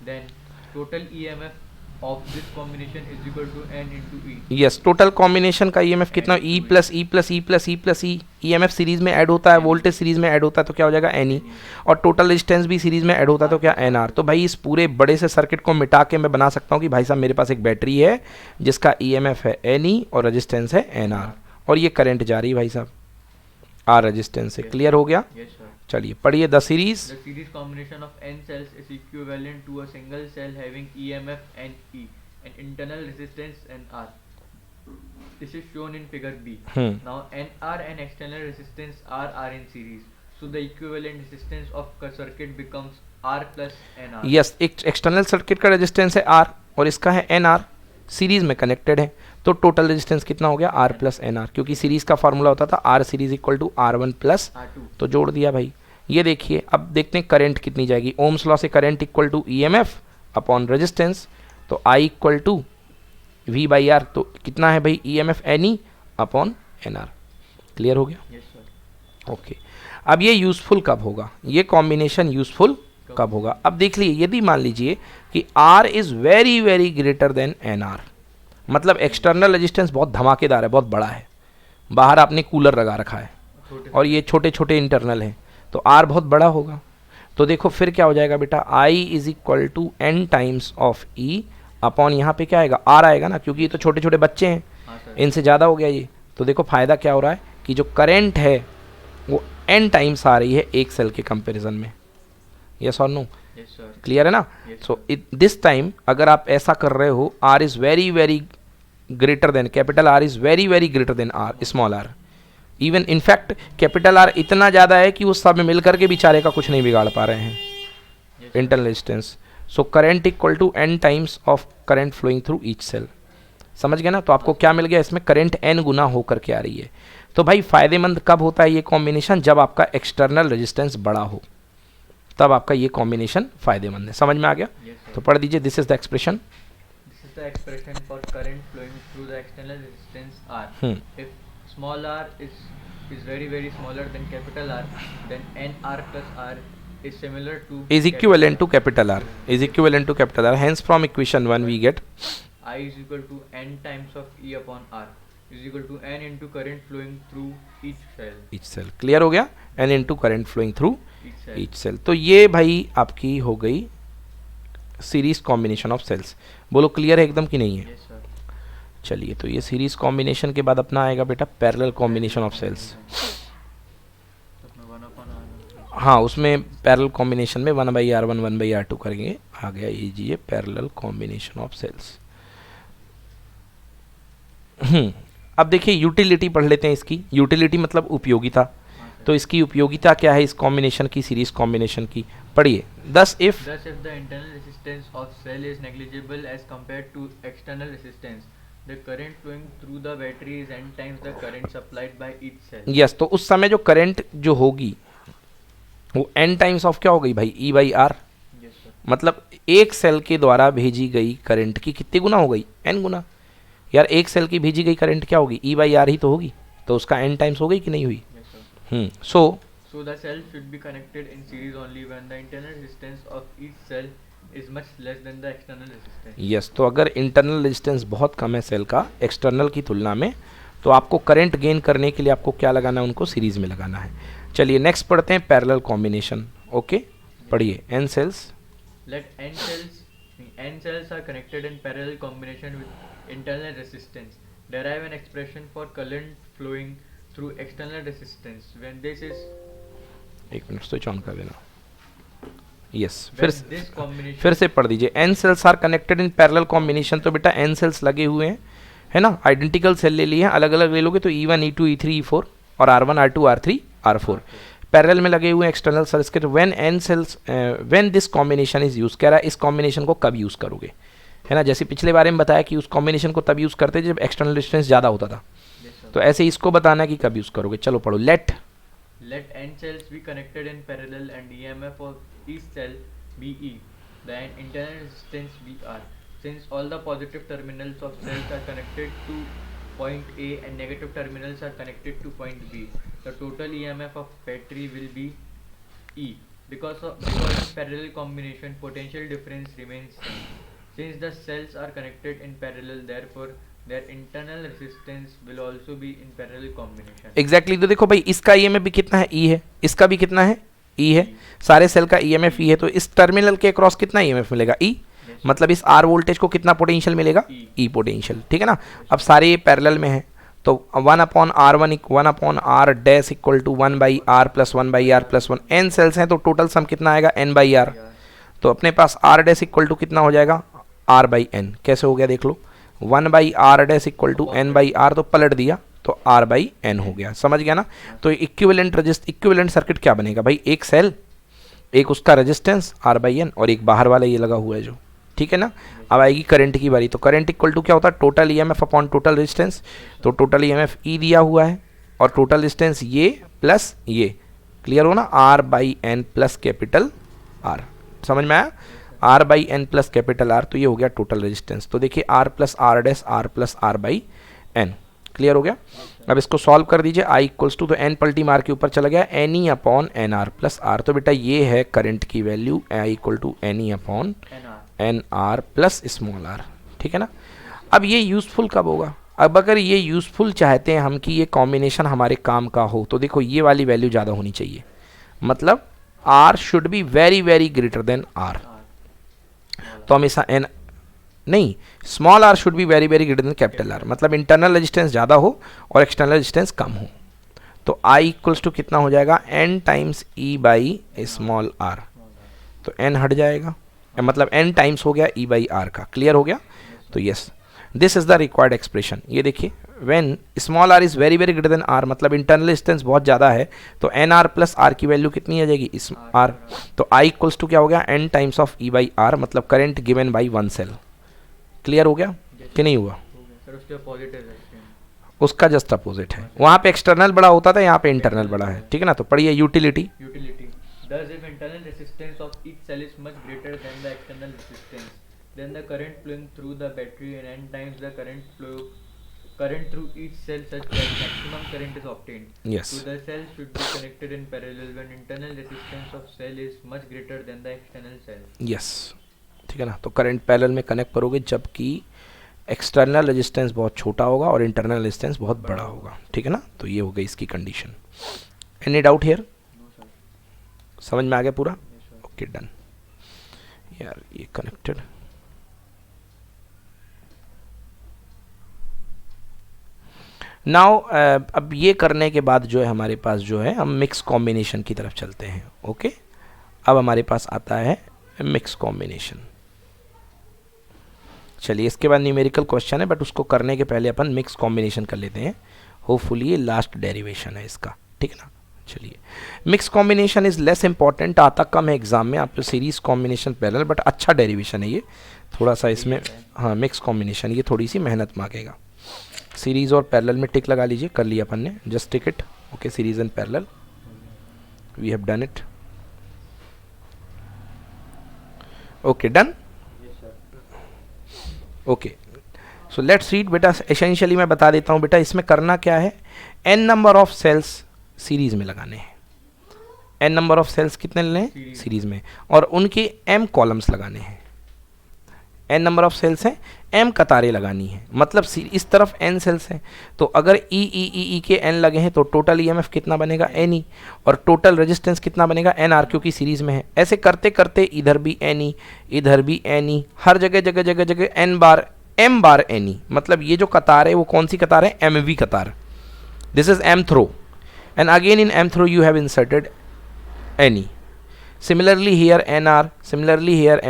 Then total EMF of this combination is equal to n into E. Yes, total combination का EMF कितना, E plus E plus E plus E plus E। EMF series में add होता है, voltage series में add होता है तो क्या हो जाएगा, NE। और टोटल रेजिस्टेंस भी सीरीज में ऐड होता है तो क्या, NR। तो भाई इस पूरे बड़े से सर्किट को मिटा के मैं बना सकता हूँ कि भाई साहब मेरे पास एक बैटरी है जिसका EMF है NE और रेजिस्टेंस है NR, और ये करंट जा रही है भाई साहब R रेजिस्टेंस से। क्लियर हो गया? Yes sir. चलिए पढ़िए। The series The series combination of n cells is equivalent to a single cell having EMF and E and internal resistance and R. This is shown in figure B. Now NR and external resistance R are in series. So the equivalent resistance of a circuit becomes R plus NR. Yes, एक external circuit का resistance है R और इसका है NR, series में connected है, तो total resistance कितना हो गया R प्लस NR, क्योंकि सीरीज का फॉर्मूला होता था R series equal to R1 plus, तो जोड़ दिया भाई। ये देखिए अब देखते हैं करंट कितनी जाएगी। ओम्स लॉ से current equal to EMF upon resistance, तो I equal to V by R, तो कितना है भाई EMF NE upon NR। Clear हो गया? Yes sir. ओके अब ये यूज़फुल कब होगा, ये कॉम्बिनेशन यूज़फुल कब होगा? अब देख लीजिए, यदि मान लीजिए कि R is very very greater then NR, मतलब एक्सटर्नल रेजिस्टेंस बहुत धमाकेदार है, बहुत बड़ा है, बाहर आपने कूलर लगा रखा है और ये छोटे छोटे इंटरनल हैं, तो R बहुत बड़ा होगा। तो देखो फिर क्या हो जाएगा बेटा, I is equal to N times of E upon यहाँ पे क्या आएगा R आएगा ना, क्योंकि ये तो छोटे छोटे बच्चे हैं, इनसे ज़्यादा हो गया ये। तो देखो फ़ायदा क्या हो रहा है कि जो करंट है वो N टाइम्स आ रही है एक सेल के कंपैरिजन में। यस और नो? क्लियर है ना? सो दिस टाइम अगर आप ऐसा कर रहे हो, R is very very greater than, capital R is very very greater then R small r, even in fact capital R इतना ज़्यादा है कि वो सब मिल करके बेचारे का कुछ नहीं बिगाड़ पा रहे हैं internal resistance. So current equal to N times of current flowing through each cell. समझ गए ना? तो आपको क्या मिल गया, इसमें करंट N गुना होकर के आ रही है। तो भाई फ़ायदेमंद कब होता है ये कॉम्बिनेशन, जब आपका एक्सटर्नल रेजिस्टेंस बड़ा हो, तब आपका ये कॉम्बिनेशन फ़ायदेमंद है। समझ में आ गया? तो पढ़ दीजिए, this is the expression. This is the expression for current flowing through the external resistance R. If small r is very very smaller than capital R, then NR plus R is similar to is equivalent to capital R, is equivalent to capital R. Hence from equation 1 we get I is equal to N times of E upon R is equal to N into current flowing through each cell. each cell। Clear हो गया? N into current flowing through each cell. each cell। तो ये भाई आपकी हो गई series combination of sales. बोलो clear है एकदम कि नहीं है? Yes sir. चलिए, तो ये सीरीज कॉम्बिनेशन के बाद अपना आएगा बेटा पैरेलल कॉम्बिनेशन ऑफ सेल्स। उसमें 1 upon R. हाँ, उसमें पैरेलल कॉम्बिनेशन में 1/R1 1/R2 करेंगे। आ गया ये पैरेलल कॉम्बिनेशन ऑफ सेल्स। अब देखिए यूटिलिटी पढ़ लेते हैं इसकी। यूटिलिटी मतलब उपयोगिता। तो इसकी उपयोगिता क्या है इस कॉम्बिनेशन की, सीरीज कॉम्बिनेशन की? पढ़िए। Thus if the internal resistance of cell is negligible as compared to external resistance, the current flowing through the battery is n times the current supplied by each cell. Yes, तो उस समय जो current जो होगी वो n times of क्या हो गई भाई, E by R. Yes sir. मतलब एक सेल के द्वारा भेजी गई करंट की कितनी गुना हो गई, n गुना। यार एक सेल की भेजी गई करंट क्या होगी, E बाई आर ही तो होगी, तो उसका n टाइम्स हो गई कि नहीं हुई? Yes sir. So the cell should be connected in series only when the internal resistance of each cell is much less than the external resistance. Yes, तो अगर इंटरनल रेजिस्टेंस बहुत कम है सेल का एक्सटर्नल की तुलना में, तो आपको करंट गेन करने के लिए आपको क्या लगाना है, उनको सीरीज में लगाना है। चलिए नेक्स्ट पढ़ते हैं पैरेलल कॉम्बिनेशन। ओके, पढ़िए। n cells Let n cells are connected in parallel combination with internal resistance. Derive an expression for current flowing through external resistance when this is एक मिनट स्विच ऑन कर देना। Yes, when this combination फिर से पढ़ दीजिए। n cells are connected in parallel combination. तो बेटा n cells लगे हुए हैं, है ना, आइडेंटिकल सेल ले लिए हैं, अलग अलग ले लोगे तो E1 E2 E3 E4 और R1 R2 R3 R4 parallel में लगे हुए हैं एक्सटर्नल सेल्स के। When n cells when this combination is use, कह रहा है इस कॉम्बिनेशन को कब यूज करोगे, है ना। जैसे पिछले बारे में बताया कि उस कॉम्बिनेशन को तब यूज करते जब एक्सटर्नल रेजिस्टेंस ज़्यादा होता था, तो ऐसे इसको बताना है कि कब यूज करोगे। चलो पढ़ो। Let n cells be connected in parallel and EMF of each cell be E, the internal resistance be R. Since all the positive terminals of cells are connected to point A and negative terminals are connected to point B, the total EMF of battery will be E. Because in parallel combination, potential difference remains same. Since the cells are connected in parallel, therefore their internal resistance will also be in parallel combination. Exactly. तो देखो भाई, इसका EMF भी कितना है, E है, इसका भी कितना है, E है, सारे सेल का EMF E है, तो इस टर्मिनल के अक्रॉस कितना EMF मिलेगा, E। मतलब इस R वोल्टेज को कितना पोटेंशियल मिलेगा, E पोटेंशियल, ठीक है ना। अब सारे ये पैरेलल में है, तो 1/R1 1/R dash equal to 1/R plus 1/R plus 1। n cells हैं तो टोटल सम कितना आएगा, n/R। तो अपने पास R डैश इक्वल टू कितना हो जाएगा, R/n। कैसे हो गया देख लो। 1 by R dash equal to N by R, तो पलट दिया तो आर बाई एन हो गया, समझ गया ना। तो इक्विवेलेंट सर्किट क्या बनेगा भाई, एक सेल, एक उसका रेजिस्टेंस आर बाई एन और एक बाहर वाला ये लगा हुआ है जो, ठीक है ना। अब आएगी करंट की बारी, तो करंट इक्वल टू क्या होता है, total EMF upon total resistance. तो टोटल ईएमएफ ई दिया हुआ है और टोटल रेजिस्टेंस ये प्लस ये, क्लियर हो ना, R by N plus capital R, समझ में आया, R by N plus capital R, तो ये हो गया टोटल रेजिस्टेंस। तो देखिए R plus R dash R plus R by N, clear हो गया। अब इसको सॉल्व कर दीजिए, आई इक्वल्स टू, तो एन पल्टी मार के ऊपर चला गया, N E upon N R plus R. तो बेटा ये है करंट की वैल्यू, I equal to N E upon N R plus small R, ठीक है ना। अब ये यूज़फुल कब होगा, अब अगर ये यूज़फुल चाहते हैं हम कि ये कॉम्बिनेशन हमारे काम का हो, तो देखो ये वाली वैल्यू ज़्यादा होनी चाहिए, मतलब R should be very very greater than R. तो हमेशा एन नहीं, small R should be very very greater than capital R, मतलब इंटरनल रेजिस्टेंस ज़्यादा हो और एक्सटर्नल रेजिस्टेंस कम हो। तो आई इक्वल्स टू कितना हो जाएगा, N times E by small R, तो एन हट जाएगा, मतलब एन टाइम्स हो गया ई बाई आर का, क्लियर हो गया। तो yes, this is the required expression. ये देखिए when small R is very very greater than R, मतलब इंटरनल रेजिस्टेंस बहुत ज़्यादा है, तो एन आर प्लस आर की वैल्यू कितनी आ जाएगी, इस आर। तो आई इक्वल्स टू क्या हो गया, n times of E by R, मतलब current given by one cell, clear हो गया कि नहीं हुआ। सर उसके अपोजिट है रेजिस्टेंस, उसका जस्ट अपोजिट है, वहाँ पे एक्सटर्नल बड़ा होता था, यहाँ पे इंटरनल बड़ा है, ठीक है ना। तो पढ़िए utility, thus if internal resistance of each cell is much greater than the external resistance, then the current flowing through the battery and n times the current through each cell such that maximum current is obtained. Yes. So the cell should be connected in parallel when internal resistance of cell is much greater than the external cell. Yes, ठीक है ना। तो current parallel में connect करोगे जबकि external resistance बहुत छोटा होगा और इंटरनल रेजिस्टेंस बहुत बड़ा होगा, ठीक है ना। तो ये हो गई इसकी कंडीशन। एनी डाउट हियर, समझ में आ गया पूरा, ओके डन। यार ये कनेक्टेड, नाउ अब ये करने के बाद जो है हमारे पास जो है, हम मिक्स कॉम्बिनेशन की तरफ चलते हैं। ओके, अब हमारे पास आता है मिक्स कॉम्बिनेशन। चलिए इसके बाद न्यूमेरिकल क्वेश्चन है, बट उसको करने के पहले अपन मिक्स कॉम्बिनेशन कर लेते हैं, होपफुली ये लास्ट डेरिवेशन है इसका, ठीक है ना। चलिए, mix combination is less important, आता कम है एग्जाम में, आप सीरीज कॉम्बिनेशन पैरेलल, बट अच्छा डेरिवेशन है ये, थोड़ा सा इसमें, हाँ मिक्स कॉम्बिनेशन ये थोड़ी सी मेहनत मांगेगा। सीरीज और पैरेलल में टिक लगा लीजिए, कर लिया अपन ने, just tick it, okay, series and parallel, we have done it, okay done, okay. So let's read बेटा, एसेंशियली मैं बता देता हूँ बेटा, इसमें करना क्या है, n number of cells series में लगाने हैं, n नंबर ऑफ सेल्स कितने लेने हैं सीरीज में, और उनके m कॉलम्स लगाने हैं। n नंबर ऑफ सेल्स हैं, m कतारें लगानी है, मतलब इस तरफ n सेल्स हैं, तो अगर e के n लगे हैं तो टोटल EMF कितना बनेगा Ne, और टोटल रेजिस्टेंस कितना बनेगा Nr, क्योंकि सीरीज में है। ऐसे करते करते इधर भी Ne, इधर भी Ne, हर जगह जगह जगह जगह m बार Ne, मतलब ये जो कतार है वो कौन सी कतार है, MV कतार, this is m throw, and again in m throw you have inserted Ne, similarly here NR, similarly here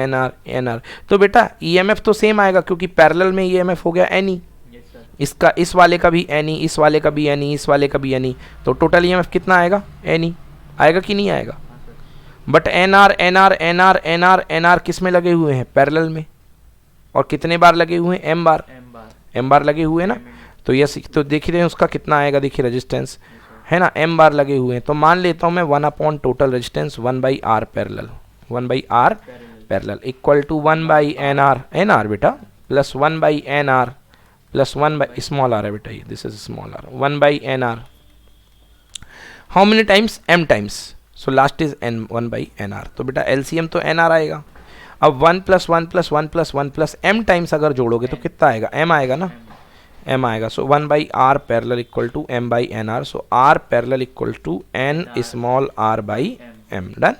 NR। तो बेटा EMF तो सेम आएगा क्योंकि पैरेलल में EMF हो गया Ne, इसका इस वाले का भी Ne, इस वाले का भी Ne, इस वाले का भी Ne, तो टोटल EMF कितना आएगा Ne, आएगा कि नहीं आएगा। बट NR किस में लगे हुए हैं, पैरेलल में, और कितने बार लगे हुए हैं, m बार लगे हुए हैं ना। तो यस, तो देख रहे हैं उसका कितना आएगा, देखिए रेजिस्टेंस है ना, m बार लगे हुए हैं, तो मान लेता हूँ मैं 1 upon total resistance 1 by R parallel, 1 by R parallel equal to 1 by NR बेटा, plus 1 by NR plus 1 by small R है बेटा, ये this is small R, 1 by NR, how many times, m times, so last is 1 by NR। तो बेटा LCM तो NR आएगा। अब 1 plus 1 plus 1 plus 1 plus m times अगर जोड़ोगे तो कितना आएगा, m आएगा ना, m आएगा। So 1 by R parallel equal to m by NR, so r parallel equal to n small r by m, done.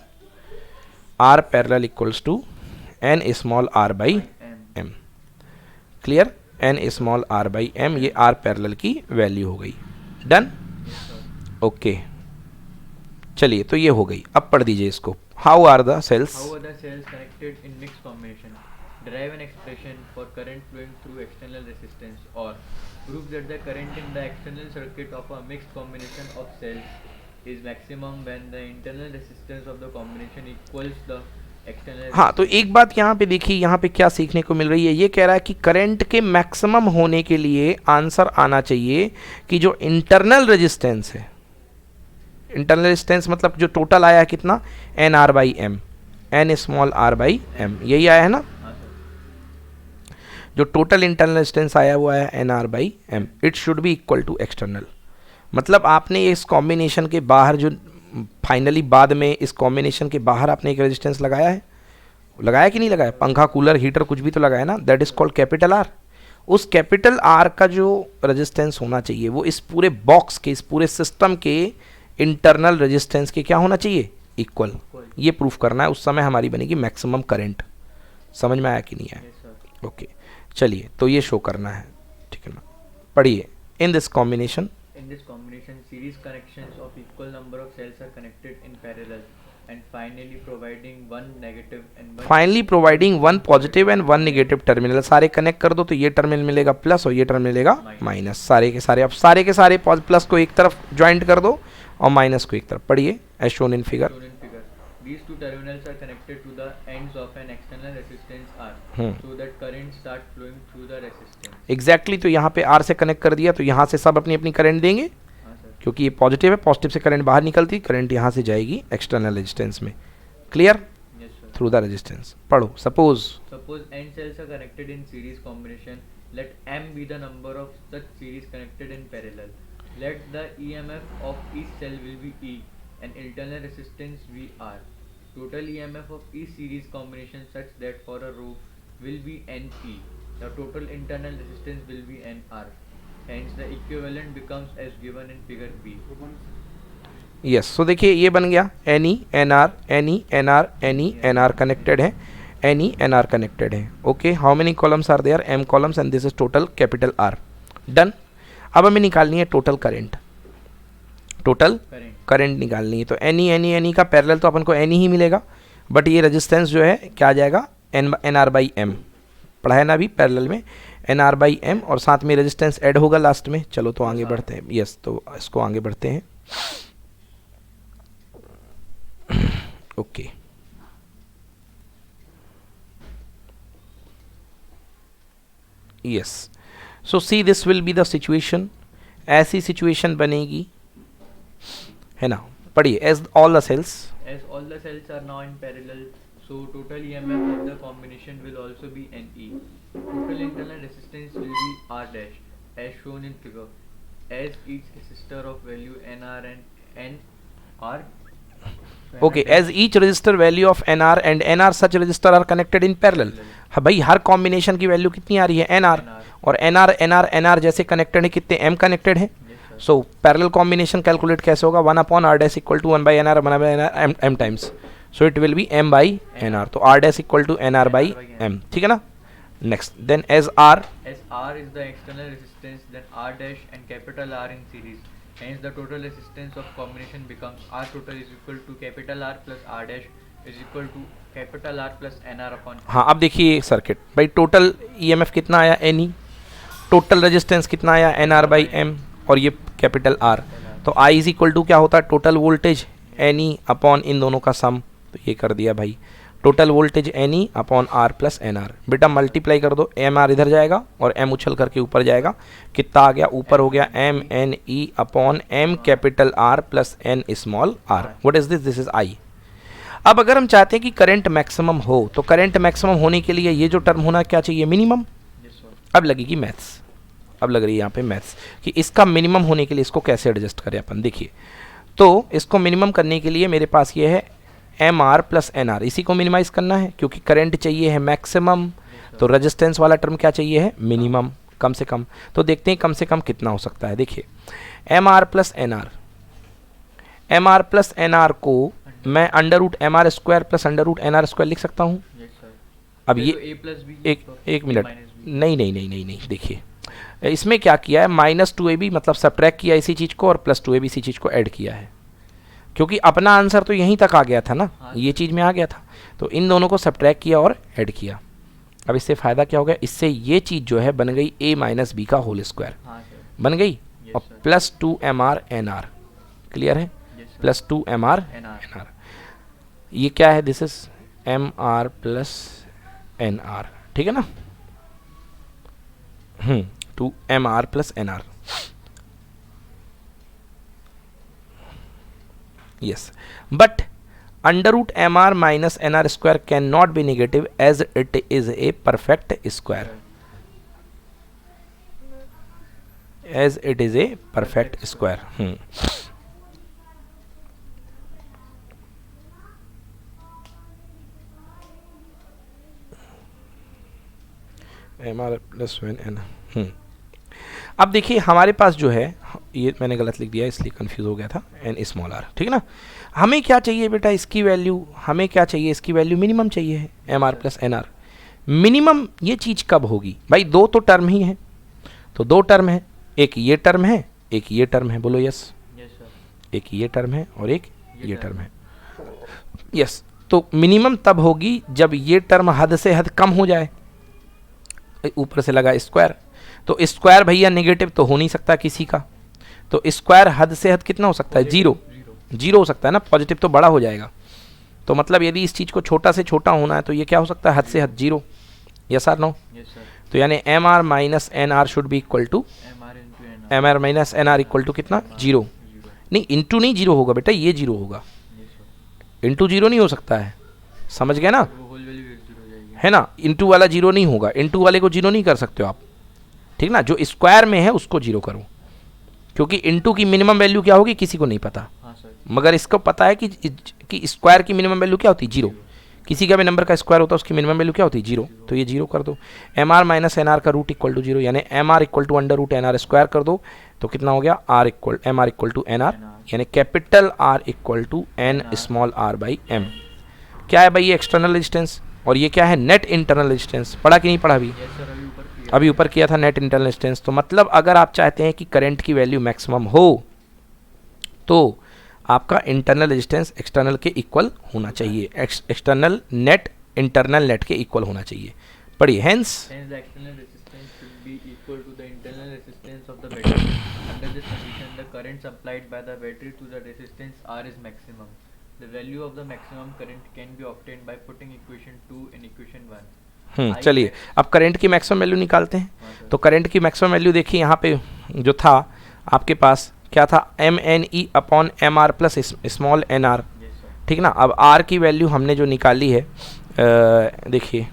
r parallel equals to n small r by m, clear, n small r by m, ये r parallel की value हो गई, done, okay. चलिए तो ये हो गई, अब पढ़ दीजिए इसको, how are the cells connected in mixed combination, derive an expression for current flowing through external resistance, or prove that the current in the external circuit of a mixed combination of cells is maximum when the internal resistance of the combination equals the external हाँ, तो resistance. एक बात यहाँ पे देखिए, यहाँ पे क्या सीखने को मिल रही है, ये कह रहा है कि करंट के मैक्सिमम होने के लिए आंसर आना चाहिए कि जो इंटरनल रेजिस्टेंस है, इंटरनल रेजिस्टेंस मतलब जो टोटल आया है कितना, N are by M, N small are by M, यही आया है ना, हाँ सर. जो टोटल इंटरनल रेजिस्टेंस आया वो आया N are by M, it should be equal to external. मतलब आपने इस कॉम्बिनेशन के बाहर जो फाइनली बाद में इस कॉम्बिनेशन के बाहर आपने एक रेजिस्टेंस लगाया है, लगाया कि नहीं लगाया, पंखा कूलर हीटर कुछ भी तो लगाया ना, that is called capital R. उस कैपिटल आर का जो रेजिस्टेंस होना चाहिए वो इस पूरे बॉक्स के, इस पूरे सिस्टम के इंटरनल रेजिस्टेंस के क्या होना चाहिए, इक्वल. ये प्रूफ करना है, उस समय हमारी बनेगी मैक्सिमम करंट. समझ में आया कि नहीं आया? Yes, sir. ओके, चलिए तो ये शो करना है, ठीक है ना. पढ़िए. In this combination, In this combination, series connections of equal number of cells are connected in parallel, and finally providing one negative and one finally providing one positive and one negative terminal. सारे connect कर दो तो ये terminal मिलेगा plus और ये terminal मिलेगा minus. सारे के सारे, अब सारे के सारे प्लस को एक तरफ ज्वाइंट कर दो और माइनस को एक तरफ. पढ़िए. As shown in figure. shown in figure. These two terminals are connected to the ends of an external resistance R, so that current start flowing through the resistance. Exactly, तो यहाँ पे आर से connect कर दिया तो यहाँ से सब अपनी अपनी करंट देंगे, हाँ सर. क्योंकि ये पॉजिटिव है, पॉजिटिव से करंट बाहर निकलती, करंट यहाँ से जाएगी एक्सटर्नल रेजिस्टेंस में. Clear? Yes, sir. Through the resistance. पढ़ो. Suppose Suppose n cells are connected in series combination. Let m be the number of such series connected in parallel. Let the EMF of each cell will be E and internal resistance be R. Total EMF of each series combination such that for a row will be NE. The total internal resistance will be NR. Hence the equivalent becomes as given in figure B. Yes. So देखिए ये बन गया N E n are, n E n are, n E n r connected है, n E n r connected है. Okay, how many columns are there, m columns, and this is total capital R. Done. अब हमें निकालनी है total current, total Current. Current निकालनी है. तो N E का पैरेलल तो अपन को एन ही मिलेगा, बट ये रेजिस्टेंस जो है क्या आ जाएगा, एन आर बाई एम. पढ़ा है ना अभी पैरेलल में, एन आर बाई एम, और साथ में रेजिस्टेंस ऐड होगा लास्ट में. चलो तो आगे बढ़ते हैं. यस, तो इसको आगे बढ़ते हैं. Okay, yes. So see this will be the situation. ऐसी सिचुएशन बनेगी, है ना. पढ़िए. As all the cells, As all the cells are now in parallel, so total EMF of the combination will also be NE. Total internal resistance will be R dash, as shown in figure. As each resistor of value NR and NR. Okay, as each resistor value of N R and N R such resistor are connected in parallel. हाँ भाई, हर combination की value कितनी आ रही है, N R, और N are N are N R जैसे connected है, कितने एम कनेक्टेड है. सो पैरेलल कॉम्बिनेशन कैलकुलेट कैसे होगा, 1 upon r dash equal to 1 by n r, 1 by n are m times. So it will be m by n are. तो r dash equal to N R by m. ठीक है ना. Next, then as R, As R is the external resistance, then R dash and capital R in series. Hence the total resistance of combination becomes R total is equal to capital R plus R dash is equal to capital R plus NR upon. हाँ अब देखिए circuit भाई, total EMF कितना आया, N E, total resistance कितना आया, N are by M, और ये कैपिटल आर. तो आई इज इक्वल टू क्या होता है, total voltage n E upon इन दोनों का सम. तो ये कर दिया भाई, total voltage n E upon R plus N r. बेटा मल्टीप्लाई कर दो, एम आर इधर जाएगा और एम उछल करके ऊपर जाएगा. कितना आ गया, ऊपर हो गया M N E upon M capital R plus N small R. What is this, this is I. अब अगर हम चाहते हैं कि करंट मैक्सिमम हो, तो करंट मैक्सिमम होने के लिए ये जो टर्म होना क्या चाहिए, मिनिमम. Yes sir. अब लगेगी मैथ्स, अब लग रही है यहाँ पे मैथ्स कि इसका मिनिमम होने के लिए इसको कैसे एडजस्ट करें अपन. देखिए, तो इसको मिनिमम करने के लिए मेरे पास ये है M R plus N R, इसी को मिनिमाइज करना है क्योंकि करंट चाहिए है मैक्सिमम. तो रेजिस्टेंस वाला टर्म क्या चाहिए है, मिनिमम, कम से कम. तो देखते हैं कम से कम कितना हो सकता है. देखिए, M R plus N R, M R plus N R को मैं under root M R square plus under root N R square लिख सकता हूँ. Yes sir. अब तो ये A plus B एक मिनट, minus B. नहीं नहीं नहीं नहीं नहीं, देखिए इसमें क्या किया है, माइनस टू ए बी मतलब सब्ट्रैक्ट किया इसी चीज़ को और प्लस टू ए बी इसी चीज़ को ऐड किया है, क्योंकि अपना आंसर तो यहीं तक आ गया था ना, हाँ। ये चीज़ में आ गया था. तो इन दोनों को सब्ट्रैक्ट किया और ऐड किया. अब इससे फ़ायदा क्या हो गया, इससे ये चीज़ जो है बन गई a माइनस बी का होल स्क्वायर हाँ सर, बन गई, Yes, और sir. प्लस 2mr/nr, क्लियर है, yes sir. Plus 2mr NR. nr, ये क्या है, this is mr plus nr, ठीक है ना, 2mr plus nr, yes, but under root mr minus nr square cannot be negative as it is a perfect square, as it is a perfect square. mr plus one N, अब देखिए हमारे पास जो है, ये मैंने गलत लिख दिया इसलिए कंफ्यूज हो गया था, एन स्मॉल आर, ठीक है ना। हमें क्या चाहिए बेटा, इसकी वैल्यू, हमें क्या चाहिए, इसकी वैल्यू मिनिमम चाहिए है, M R plus N R. Minimum ये चीज़ कब होगी भाई, दो तो टर्म ही है, तो दो टर्म है, एक ये टर्म है, एक ये टर्म है, बोलो यस, Yes sir. एक ये टर्म है और एक ये ये term टर्म है, यस। तो मिनिमम तब होगी जब ये टर्म हद से हद कम हो जाए, ऊपर से लगा स्क्वायर, तो स्क्वायर भैया नेगेटिव तो हो नहीं सकता किसी का, तो स्क्वायर हद से हद कितना हो सकता है, जीरो, जीरो हो सकता है ना, पॉजिटिव तो बड़ा हो जाएगा, तो मतलब यदि इस चीज़ को छोटा से छोटा होना है तो ये क्या हो सकता है, हद से हद zero, yes or no. Yes sir. तो यानी M R minus N R should be equal to MR into NR. M R minus N R equal to कितना, जीरो, Zero. नहीं इंटू नहीं जीरो होगा बेटा, ये जीरो होगा, Yes sir. इंटू जीरो नहीं हो सकता है, समझ गए ना, वो whole value 0 हो जाएगी. है ना, इंटू वाला जीरो नहीं होगा, इंटू वाले को जीरो नहीं कर सकते हो आप, ठीक ना, जो स्क्वायर में है उसको जीरो करो, क्योंकि इंटू की मिनिमम वैल्यू क्या होगी किसी को नहीं पता, हाँ सर. मगर इसको पता है कि स्क्वायर की मिनिमम वैल्यू क्या होती है, जीरो, किसी का भी नंबर का स्क्वायर होता है उसकी मिनिमम वैल्यू क्या होती है, जीरो, तो ये जीरो कर दो, m R minus N r का रूट इक्वल टू जीरो, यानी M R equal to under root N R square कर दो, तो कितना हो गया, R equal m R equal to N r, यानी capital R equal to n small are by m. क्या है भाई ये एक्सटर्नल रेजिस्टेंस, और ये क्या है, नेट इंटरनल रेजिस्टेंस, पढ़ा कि नहीं पढ़ा अभी, Yes sir. अभी ऊपर किया. अभी ऊपर किया था नेट इंटरनल रेजिस्टेंस। तो मतलब अगर आप चाहते हैं कि करंट की वैल्यू मैक्सिमम हो तो आपका इंटरनल रेजिस्टेंस एक्सटर्नल के इक्वल होना चाहिए, एक्सटर्नल नेट इंटरनल नेट के इक्वल होना चाहिए, पढ़िए, hence Hence the external resistance should be equal to the internal resistance of the battery. Under this condition, the current supplied by the battery to the resistance R is maximum. The value of the maximum current can be obtained by putting equation 2 in equation 1. चलिए अब current की maximum value निकालते हैं। हाँ sir. तो current की maximum value देखिए यहाँ पे जो था आपके पास क्या था, M N E upon M R plus small N R, Yes sir. ठीक ना। अब आर की वैल्यू हमने जो निकाली है देखिए,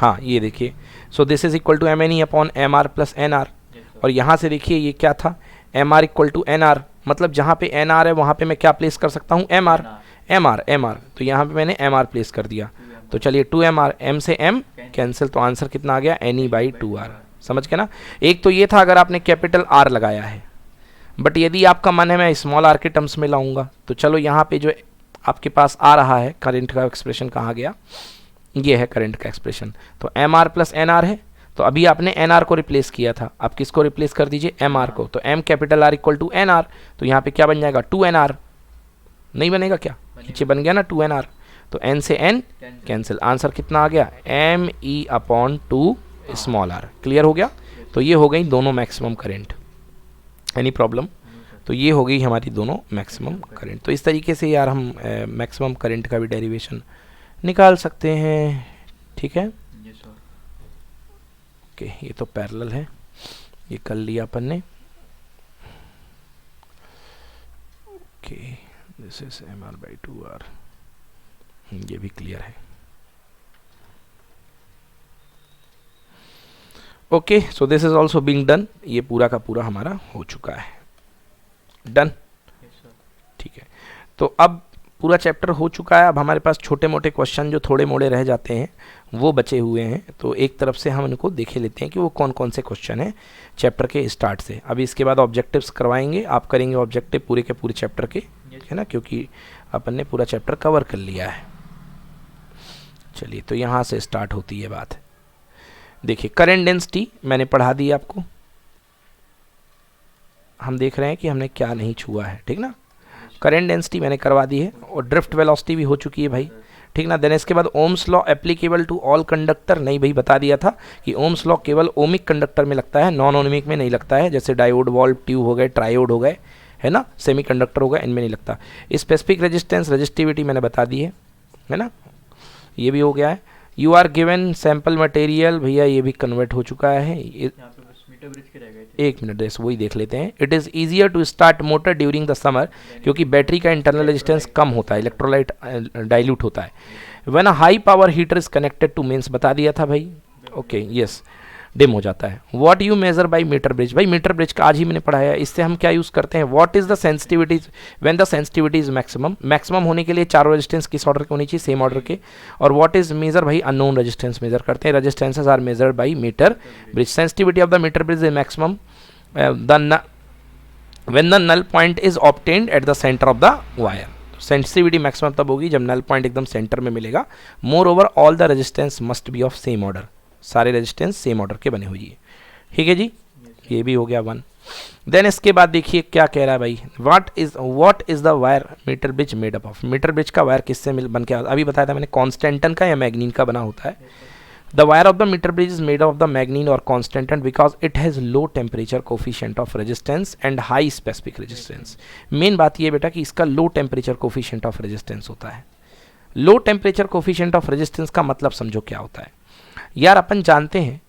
हाँ ये देखिए, so this is equal to M N E upon M R plus N R, Yes sir. और यहाँ से देखिए ये क्या था, M R equal to N R, मतलब जहाँ पे एन आर है वहाँ पे मैं क्या प्लेस कर सकता हूँ, एम आर, एम आर, तो यहाँ पे मैंने एम आर प्लेस कर दिया, तो चलिए 2mr, एम से एम कैंसिल, तो आंसर कितना आ गया, एन ई बाई 2r, समझ के ना। एक तो ये था अगर आपने कैपिटल आर लगाया है, बट यदि आपका मन है मैं स्मॉल आर के टर्म्स में लाऊंगा, तो चलो यहाँ पे जो आपके पास आ रहा है करंट का एक्सप्रेशन कहाँ गया, ये है करंट का एक्सप्रेशन, तो M R plus N R है, तो अभी आपने एन आर को रिप्लेस किया था, आप किसको रिप्लेस कर दीजिए, एम आर को, तो M capital R equal to N R, तो यहाँ पे क्या बन जाएगा, 2nr, नहीं बनेगा क्या, नीचे बन गया ना 2nr, तो n से n कैंसिल, आंसर कितना आ गया, M E upon 2 small R, clear हो गया। तो ये हो गई दोनों मैक्सिमम करंट, एनी प्रॉब्लम, तो ये हो गई हमारी दोनों मैक्सिमम करंट। तो इस तरीके से यार हम मैक्सिमम करंट का भी डेरिवेशन निकाल सकते हैं, ठीक है। Yes sir. ओके ये तो पैरेलल है, ये कर लिया अपन ने, okay this is M R by 2r, ये भी क्लियर है। Okay so this is also being done, ये पूरा का पूरा हमारा हो चुका है, डन, Yes sir. ठीक है। तो अब पूरा चैप्टर हो चुका है, अब हमारे पास छोटे मोटे क्वेश्चन जो थोड़े मोड़े रह जाते हैं वो बचे हुए हैं, तो एक तरफ से हम इनको देखे लेते हैं कि वो कौन कौन से क्वेश्चन हैं चैप्टर के स्टार्ट से। अभी इसके बाद ऑब्जेक्टिव्स करवाएंगे, आप करेंगे ऑब्जेक्टिव पूरे के पूरे चैप्टर के, है ना, क्योंकि अपन ने पूरा चैप्टर कवर कर लिया है। चलिए तो यहाँ से स्टार्ट होती है बात, देखिए करंट डेंसिटी मैंने पढ़ा दी आपको, हम देख रहे हैं कि हमने क्या नहीं छुआ है, ठीक ना। करंट डेंसिटी मैंने करवा दी है, और ड्रिफ्ट वेलोसिटी भी हो चुकी है भाई, ठीक ना। देन इसके बाद Ohm's law applicable to all conductor, नहीं भाई बता दिया था कि ओम्स लॉ केवल ओमिक कंडक्टर में लगता है, नॉन ओमिक में नहीं लगता है, जैसे डायोड, वॉल्व, ट्यूब हो गए, ट्रायोड हो गए, है ना, सेमीकंडक्टर हो गए, इनमें नहीं लगता। स्पेसिफिक रेजिस्टेंस, रजिस्टिविटी मैंने बता दी है ना, ये भी हो गया है। You are given sample material, भैया ये भी कन्वर्ट हो चुका है। यहाँ पे बस मीटर ब्रिज के रह गए थे। एक मिनट वही देख लेते हैं। It is easier to start motor during the summer, क्योंकि बैटरी का इंटरनल रेजिस्टेंस कम होता है, इलेक्ट्रोलाइट डाइल्यूट होता है। When a high power heater is connected to mains, बता दिया था भाई, ओके यस, डिम हो जाता है। What you measure by meter bridge, भाई मीटर ब्रिज का आज ही मैंने पढ़ाया है, इससे हम क्या यूज़ करते हैं, what is the sensitivity when the sensitivity is maximum, maximum होने के लिए चारों रेजिस्टेंस किस ऑर्डर के होनी चाहिए, सेम ऑर्डर के। और व्हाट इज मेजर, भाई अननोन रेजिस्टेंस मेजर करते हैं, resistances are measured by meter bridge. Sensitivity of the metre bridge is maximum when the null point is obtained at the centre of the wire. Sensitivity maximum तब होगी जब null point एकदम centre में मिलेगा। Moreover all the resistance must be of same order, सारे resistance same order के बने हुए, ठीक है जी, ये भी हो गया 1। देन इसके बाद देखिए क्या कह रहा है भाई, what is the wire meter bridge made up of, metre bridge का वायर किससे बन के, अभी बताया था मैंने, कॉन्स्टेंटन का या मैग्नीन का बना होता है। The wire of the metre bridge is made of the manganin or constantan because it has low temperature coefficient of resistance and high specific resistance. Main बात ये बेटा कि इसका low temperature coefficient of resistance होता है। Low temperature coefficient of resistance का मतलब समझो क्या होता है यार, अपन जानते हैं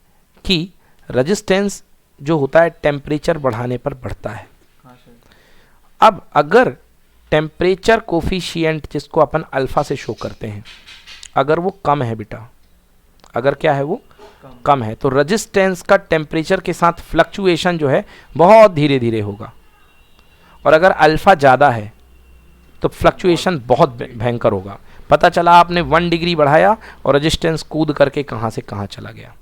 कि रेजिस्टेंस जो होता है टेम्परेचर बढ़ाने पर बढ़ता है। अब अगर टेम्परेचर कोफिशिएंट जिसको अपन अल्फा से शो करते हैं, अगर वो कम है बेटा, अगर क्या है वो कम है, तो रेजिस्टेंस का टेम्परेचर के साथ फ्लक्चुएशन जो है बहुत धीरे धीरे होगा। और अगर अल्फा ज़्यादा है तो फ्लक्चुएशन बहुत भयंकर होगा। पता चला आपने 1 डिग्री बढ़ाया और रेजिस्टेंस कूद करके कहाँ से कहाँ चला गया,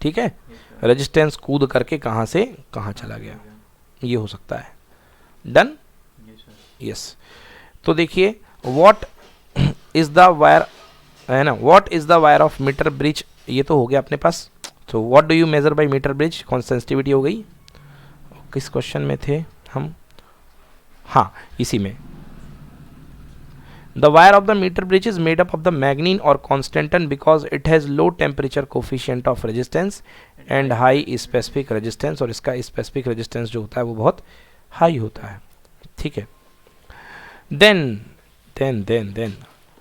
ठीक है, रेजिस्टेंस कूद करके कहाँ से कहाँ चला गया, ये हो सकता है। Done, yes. तो देखिए व्हाट इज द वायर, है ना, what is the wire of metre bridge, ये तो हो गया अपने पास। तो what do you measure by meter bridge, कौन सेंसिटिविटी हो गई, किस क्वेश्चन में थे हम, हाँ इसी में। The wire of the meter bridge is made up of the manganese or constantan because it has low temperature coefficient of resistance and high specific resistance, और इसका specific resistance जो होता है वो बहुत high होता है, ठीक है। Then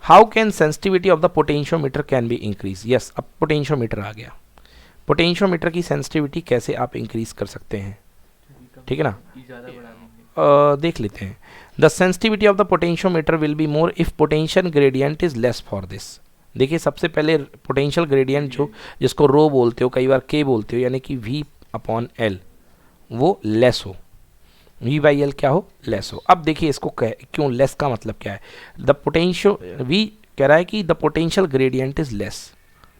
how can sensitivity of the potentiometer can be increased? Yes, अब potentiometer आ गया। potentiometer की sensitivity कैसे आप increase कर सकते हैं, ठीक है ना, देख लेते हैं। The sensitivity of the potentiometer will be more if potential gradient is less for this। देखिए सबसे पहले potential gradient जो जिसको रो बोलते हो, कई बार k बोलते हो, यानी कि V/L वो लेस हो, V/L क्या हो, लेस हो। अब देखिए इसको क्यों लेस का मतलब क्या है, द पोटेंशियल V कह रहा है कि the potential gradient is less,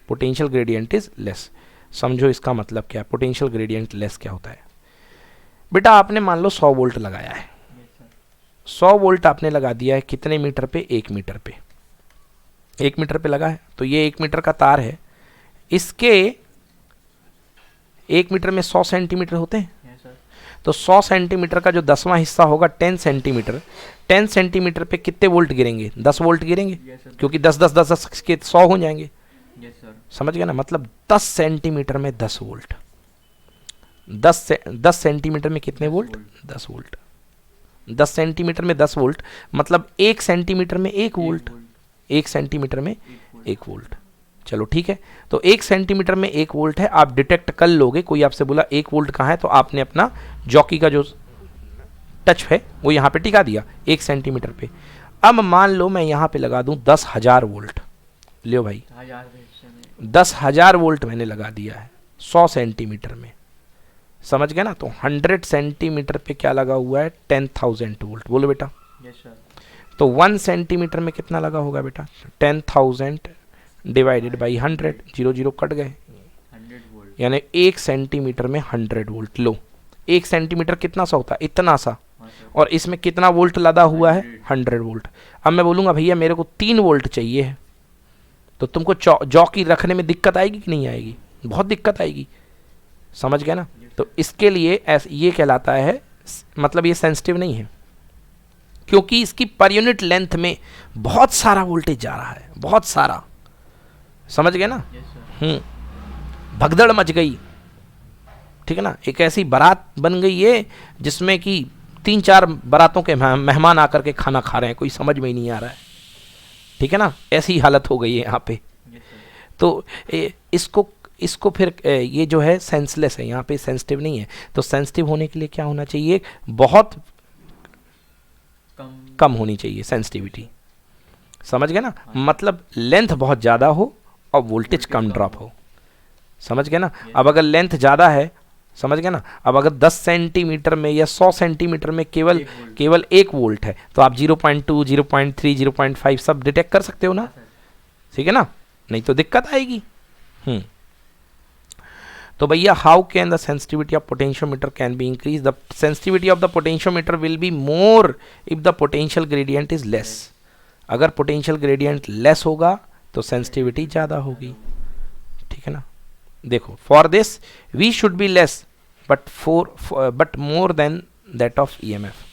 potential gradient is less. समझो इसका मतलब क्या है, पोटेंशियल ग्रेडियंट लेस क्या होता है। बेटा आपने मान लो 100 वोल्ट लगाया है, 100 वोल्ट आपने लगा दिया है कितने मीटर पे, 1 मीटर पे, 1 मीटर पे लगा है। तो ये 1 मीटर का तार है, इसके 1 मीटर में 100 सेंटीमीटर होते हैं। तो 100 सेंटीमीटर का जो 10वां हिस्सा होगा 10 सेंटीमीटर, 10 सेंटीमीटर पे कितने वोल्ट गिरेंगे, 10 वोल्ट गिरेंगे, क्योंकि 10 के 100 हो जाएंगे। समझ गया ना, मतलब 10 सेंटीमीटर में 10 वोल्ट, 10 सेंटीमीटर में कितने वोल्ट, 10 वोल्ट। 10 सेंटीमीटर में 10 वोल्ट मतलब 1 सेंटीमीटर में 1 वोल्ट, 1 सेंटीमीटर में 1 वोल्ट। चलो ठीक है, तो 1 सेंटीमीटर में 1 वोल्ट है, आप डिटेक्ट कर लोगे। कोई आपसे बोला 1 वोल्ट कहाँ है, तो आपने अपना जॉकी का जो टच है वो यहाँ पे टिका दिया 1 सेंटीमीटर पे। अब मान लो मैं यहाँ पे लगा दूँ 10,000 वोल्ट, लियो भाई 10,000 वोल्ट मैंने लगा दिया है 100 सेंटीमीटर में, समझ गए ना। तो 100 सेंटीमीटर पे क्या लगा हुआ है, 10,000 वोल्ट। बोलो बेटा। Yes sir. तो 1 सेंटीमीटर में कितना लगा होगा बेटा, 10,000 डिवाइडेड बाई 100, 0 0 कट गए, 100 वोल्ट, यानी 1 सेंटीमीटर में 100 वोल्ट। लो 1 सेंटीमीटर कितना सा होता है, इतना सा, और इसमें कितना वोल्ट लदा हुआ है, 100 वोल्ट। अब मैं बोलूँगा भैया मेरे को 3 वोल्ट चाहिए है, तो तुमको जॉकी रखने में दिक्कत आएगी कि नहीं आएगी, बहुत दिक्कत आएगी, समझ गए ना। तो इसके लिए ये कहलाता है, मतलब ये सेंसिटिव नहीं है, क्योंकि इसकी पर यूनिट लेंथ में बहुत सारा वोल्टेज जा रहा है, बहुत सारा, समझ गए ना। भगदड़ मच गई, ठीक है ना। एक ऐसी बारात बन गई है जिसमें कि 3-4 बारातों के मेहमान आकर के खाना खा रहे हैं, कोई समझ में ही नहीं आ रहा है, ठीक है ना। ऐसी हालत हो गई है यहाँ पे। तो इसको फिर ये जो है सेंसलेस है, यहाँ पे सेंसिटिव नहीं है। तो सेंसिटिव होने के लिए क्या होना चाहिए, बहुत कम होनी चाहिए सेंसिटिविटी, समझ गए ना। मतलब लेंथ बहुत ज़्यादा हो और वोल्टेज कम ड्रॉप हो, समझ गए ना। अब अगर लेंथ ज़्यादा है, समझ गए ना, अब अगर 10 सेंटीमीटर में या 100 सेंटीमीटर में केवल 1 वोल्ट है, तो आप 0.2, 0.3, 0.5 सब डिटेक्ट कर सकते हो ना, ठीक है ना, नहीं तो दिक्कत आएगी। तो भैया how can the sensitivity of potentiometer can be increase, the sensitivity of the potentiometer will be more if the potential gradient is less. अगर पोटेंशियल ग्रेडियंट लेस होगा तो सेंसिटिविटी ज़्यादा होगी, ठीक है ना। देखो, for this we should be less but more than that of EMF,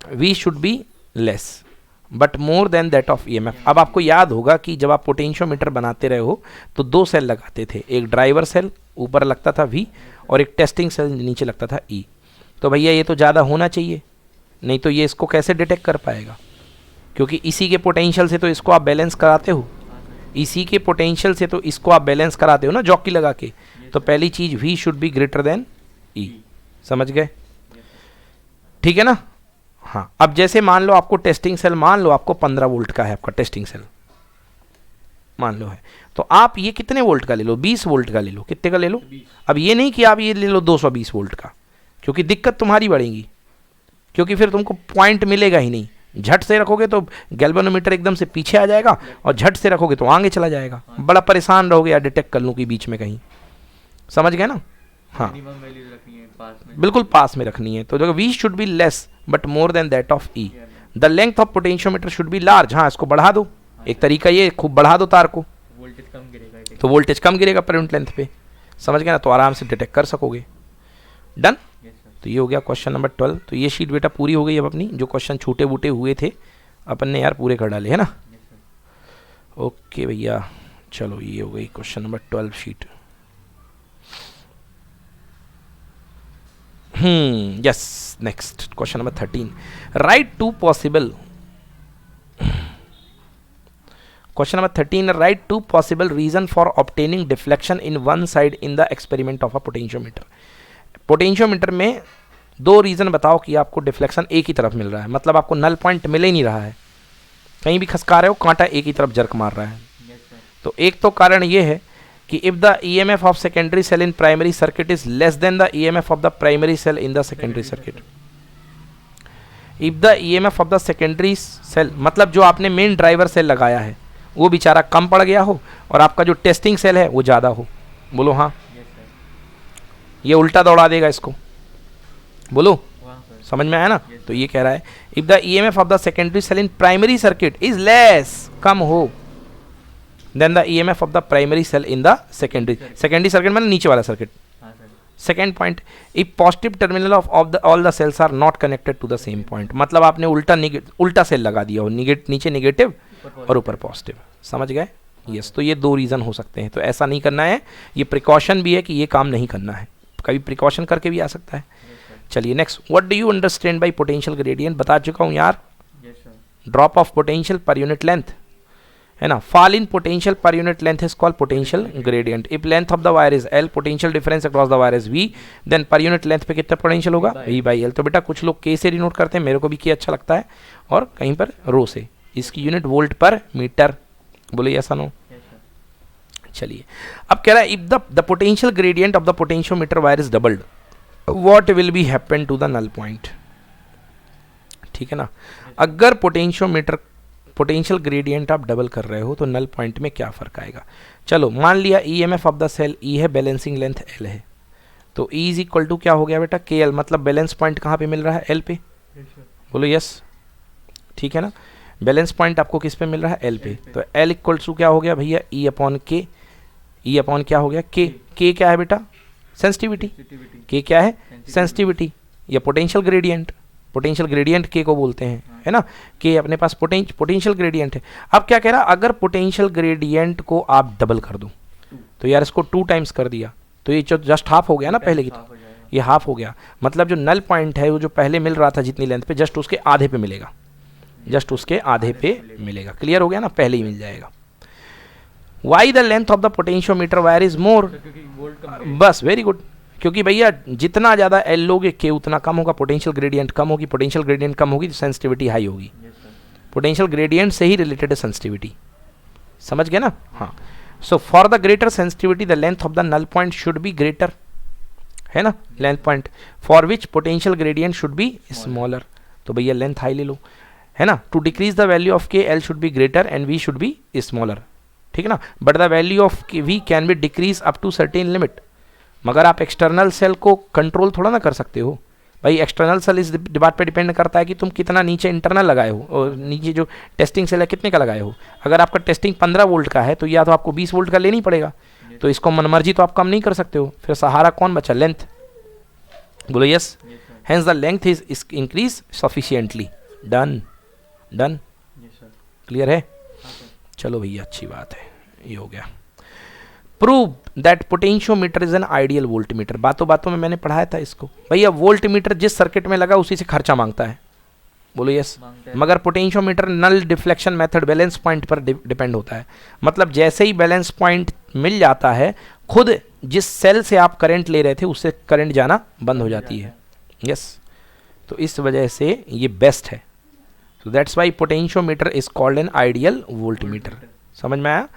we should be less but more than that of EMF। अब आपको याद होगा कि जब आप पोटेंशियोमीटर बनाते रहे हो तो 2 सेल लगाते थे, एक ड्राइवर सेल ऊपर लगता था V और एक टेस्टिंग सेल नीचे लगता था E। तो भैया ये तो ज़्यादा होना चाहिए, नहीं तो ये इसको कैसे डिटेक्ट कर पाएगा, क्योंकि इसी के पोटेंशियल से तो इसको आप बैलेंस कराते हो, इसी के पोटेंशियल से तो इसको आप बैलेंस कराते हो ना जॉकी लगा के। तो पहली चीज V should be greater than E, समझ गए, ठीक है ना। हाँ, अब जैसे मान लो आपको टेस्टिंग सेल, मान लो आपको 15 वोल्ट का है आपका टेस्टिंग सेल, मान लो है, तो आप ये कितने वोल्ट का ले लो, 20 वोल्ट का ले लो, कितने का ले लो। अब ये नहीं कि आप ये ले लो 220 वोल्ट का, क्योंकि दिक्कत तुम्हारी बढ़ेगी, क्योंकि फिर तुमको पॉइंट मिलेगा ही नहीं। झट से रखोगे तो गैल्वेनोमीटर एकदम से पीछे आ जाएगा और झट से रखोगे तो आगे चला जाएगा, बड़ा परेशान रहोगे यार डिटेक्ट कर लूँ कि बीच में कहीं, समझ गए ना। हाँ, बिल्कुल पास में रखनी है। तो देखो V should be less but more than that of E, the length of potentiometer should be large. हाँ, इसको बढ़ा दो, एक तरीका ये, खूब बढ़ा दो तार को, वोल्टेज कम गिरेगा, तो वोल्टेज कम गिरेगा पर यूनिट लेंथ पे, समझ गए ना, तो आराम से डिटेक्ट कर सकोगे। डन। तो ये हो गया क्वेश्चन नंबर 12। तो ये शीट बेटा पूरी हो गई अब अपनी, जो क्वेश्चन छूटे बूटे हुए थे अपन ने यार पूरे कर डाले, है ना। ओके भैया, चलो ये हो गई question number 12 sheet. Yes, next question number 13, write 2 possible, question number 13, write 2 possible reason for obtaining deflection in one side in the experiment of a potentiometer. Potentiometer में 2 रीजन बताओ कि आपको डिफ्लेक्शन एक ही तरफ मिल रहा है, मतलब आपको नल पॉइंट मिल ही नहीं रहा है, कहीं भी खसका रहे हो कांटा एक ही तरफ जर्क मार रहा है। तो एक तो कारण ये है कि if the EMF of secondary cell in primary circuit is less than the EMF of the primary cell in the secondary circuit. If the EMF of the secondary cell, मतलब जो आपने मेन ड्राइवर सेल लगाया है वो बेचारा कम पड़ गया हो और आपका जो टेस्टिंग सेल है वो ज़्यादा हो, बोलो हाँ। ये उल्टा दौड़ा देगा इसको, बोलो समझ में आया ना। तो ये कह रहा है if the EMF of the secondary cell in primary circuit is less, कम हो, then the EMF of the primary cell in the secondary circuit, मतलब नीचे वाला circuit. Second point, if positive terminal of all the cells are not connected to the same point, मतलब आपने उल्टा cell लगा दिया हो, नीचे नेगेटिव और ऊपर पॉजिटिव, समझ गए। यस, तो ये 2 रीज़न हो सकते हैं, तो ऐसा नहीं करना है, ये प्रिकॉशन भी है कि ये काम नहीं करना है, कभी प्रिकॉशन करके भी आ सकता है। चलिए next, what do you understand by potential gradient, बता चुका हूँ यार, drop of potential per unit length, है ना। Fall in potential per unit length is called potential gradient. If length of the wire is L, potential difference across the wire is V, then per unit length पे कितना potential होगा, V/L। तो बेटा कुछ लोग K से denote करते हैं, मेरे को भी K अच्छा लगता है, और कहीं पर रो से, इसकी यूनिट वोल्ट पर मीटर, बोले ऐसा नो। चलिए अब कह रहा है if the potential gradient of the potentiometer wire is doubled, what will be happen to the null point, ठीक है ना। अगर पोटेंशियल ग्रेडियंट आप डबल कर रहे हो तो नल पॉइंट में क्या फर्क आएगा। चलो मान लिया EMF of the cell E है, बैलेंसिंग लेंथ L है, तो E इज इक्वल टू क्या हो गया बेटा KL, मतलब बैलेंस पॉइंट कहाँ पे मिल रहा है, L पे, बोलो यस, ठीक है ना। बैलेंस पॉइंट आपको किस पे मिल रहा है, L पे, तो L इक्वल टू क्या हो गया भैया, E upon K, E upon क्या हो गया K, K क्या है बेटा, सेंसिटिविटी, K क्या है, सेंसिटिविटी या पोटेंशियल ग्रेडियंट, पोटेंशियल ग्रेडियंट के को बोलते हैं, है ना, के अपने पास पोटेंशियल ग्रेडियंट है। अब क्या कह रहा, अगर पोटेंशियल ग्रेडियंट को आप डबल कर दो, तो यार इसको 2 टाइम्स कर दिया तो ये जस्ट हाफ हो गया ना पहले की, ये हाफ हो गया, मतलब जो नल पॉइंट है वो जो पहले मिल रहा था जितनी लेंथ पे, जस्ट उसके आधे पे मिलेगा, जस्ट उसके आधे पे मिलेगा। क्लियर हो गया ना, पहले ही मिल जाएगा। Why the length of the potentiometer wire is more, बस वेरी गुड, क्योंकि भैया जितना ज़्यादा एल लोगे के उतना कम होगा, पोटेंशियल ग्रेडियंट कम होगी, पोटेंशियल ग्रेडियंट कम होगी तो सेंसिटिविटी हाई होगी। पोटेंशियल ग्रेडियंट से ही रिलेटेड है सेंसिटिविटी, समझ गए ना। हाँ, so for the greater sensitivity the length of the null point should be greater, है ना, length point for which potential gradient should be smaller, तो भैया लेंथ हाई ले लो, है ना। To decrease the value of k l should be greater and V should be smaller, ठीक है ना, but the value of V can be decrease up to certain limit, मगर आप एक्सटर्नल सेल को कंट्रोल थोड़ा ना कर सकते हो भाई। एक्सटर्नल सेल इस बात पे डिपेंड करता है कि तुम कितना नीचे इंटरनल लगाए हो और नीचे जो टेस्टिंग सेल है कितने का लगाए हो। अगर आपका टेस्टिंग 15 वोल्ट का है तो या तो आपको 20 वोल्ट का लेना ही पड़ेगा, तो इसको मनमर्जी तो आप कम नहीं कर सकते हो, फिर सहारा कौन बचा, लेंथ, बोलो yes. Hence the length is increase sufficiently, done done, clear है। चलो भैया अच्छी बात है, ये हो गया। Prove that potentiometer is an ideal voltmeter, बातों बातों में मैंने पढ़ाया था इसको भैया। वोल्टमीटर जिस सर्किट में लगा उसी से खर्चा मांगता है, बोलो यस, मगर potentiometer null deflection method balance point पर डिपेंड होता है, मतलब जैसे ही बैलेंस पॉइंट मिल जाता है खुद जिस सेल से आप करंट ले रहे थे उससे करंट जाना बंद हो जाती है, यस। तो इस वजह से ये बेस्ट है, so that's why potentiometer is called an ideal voltmeter, समझ में आया।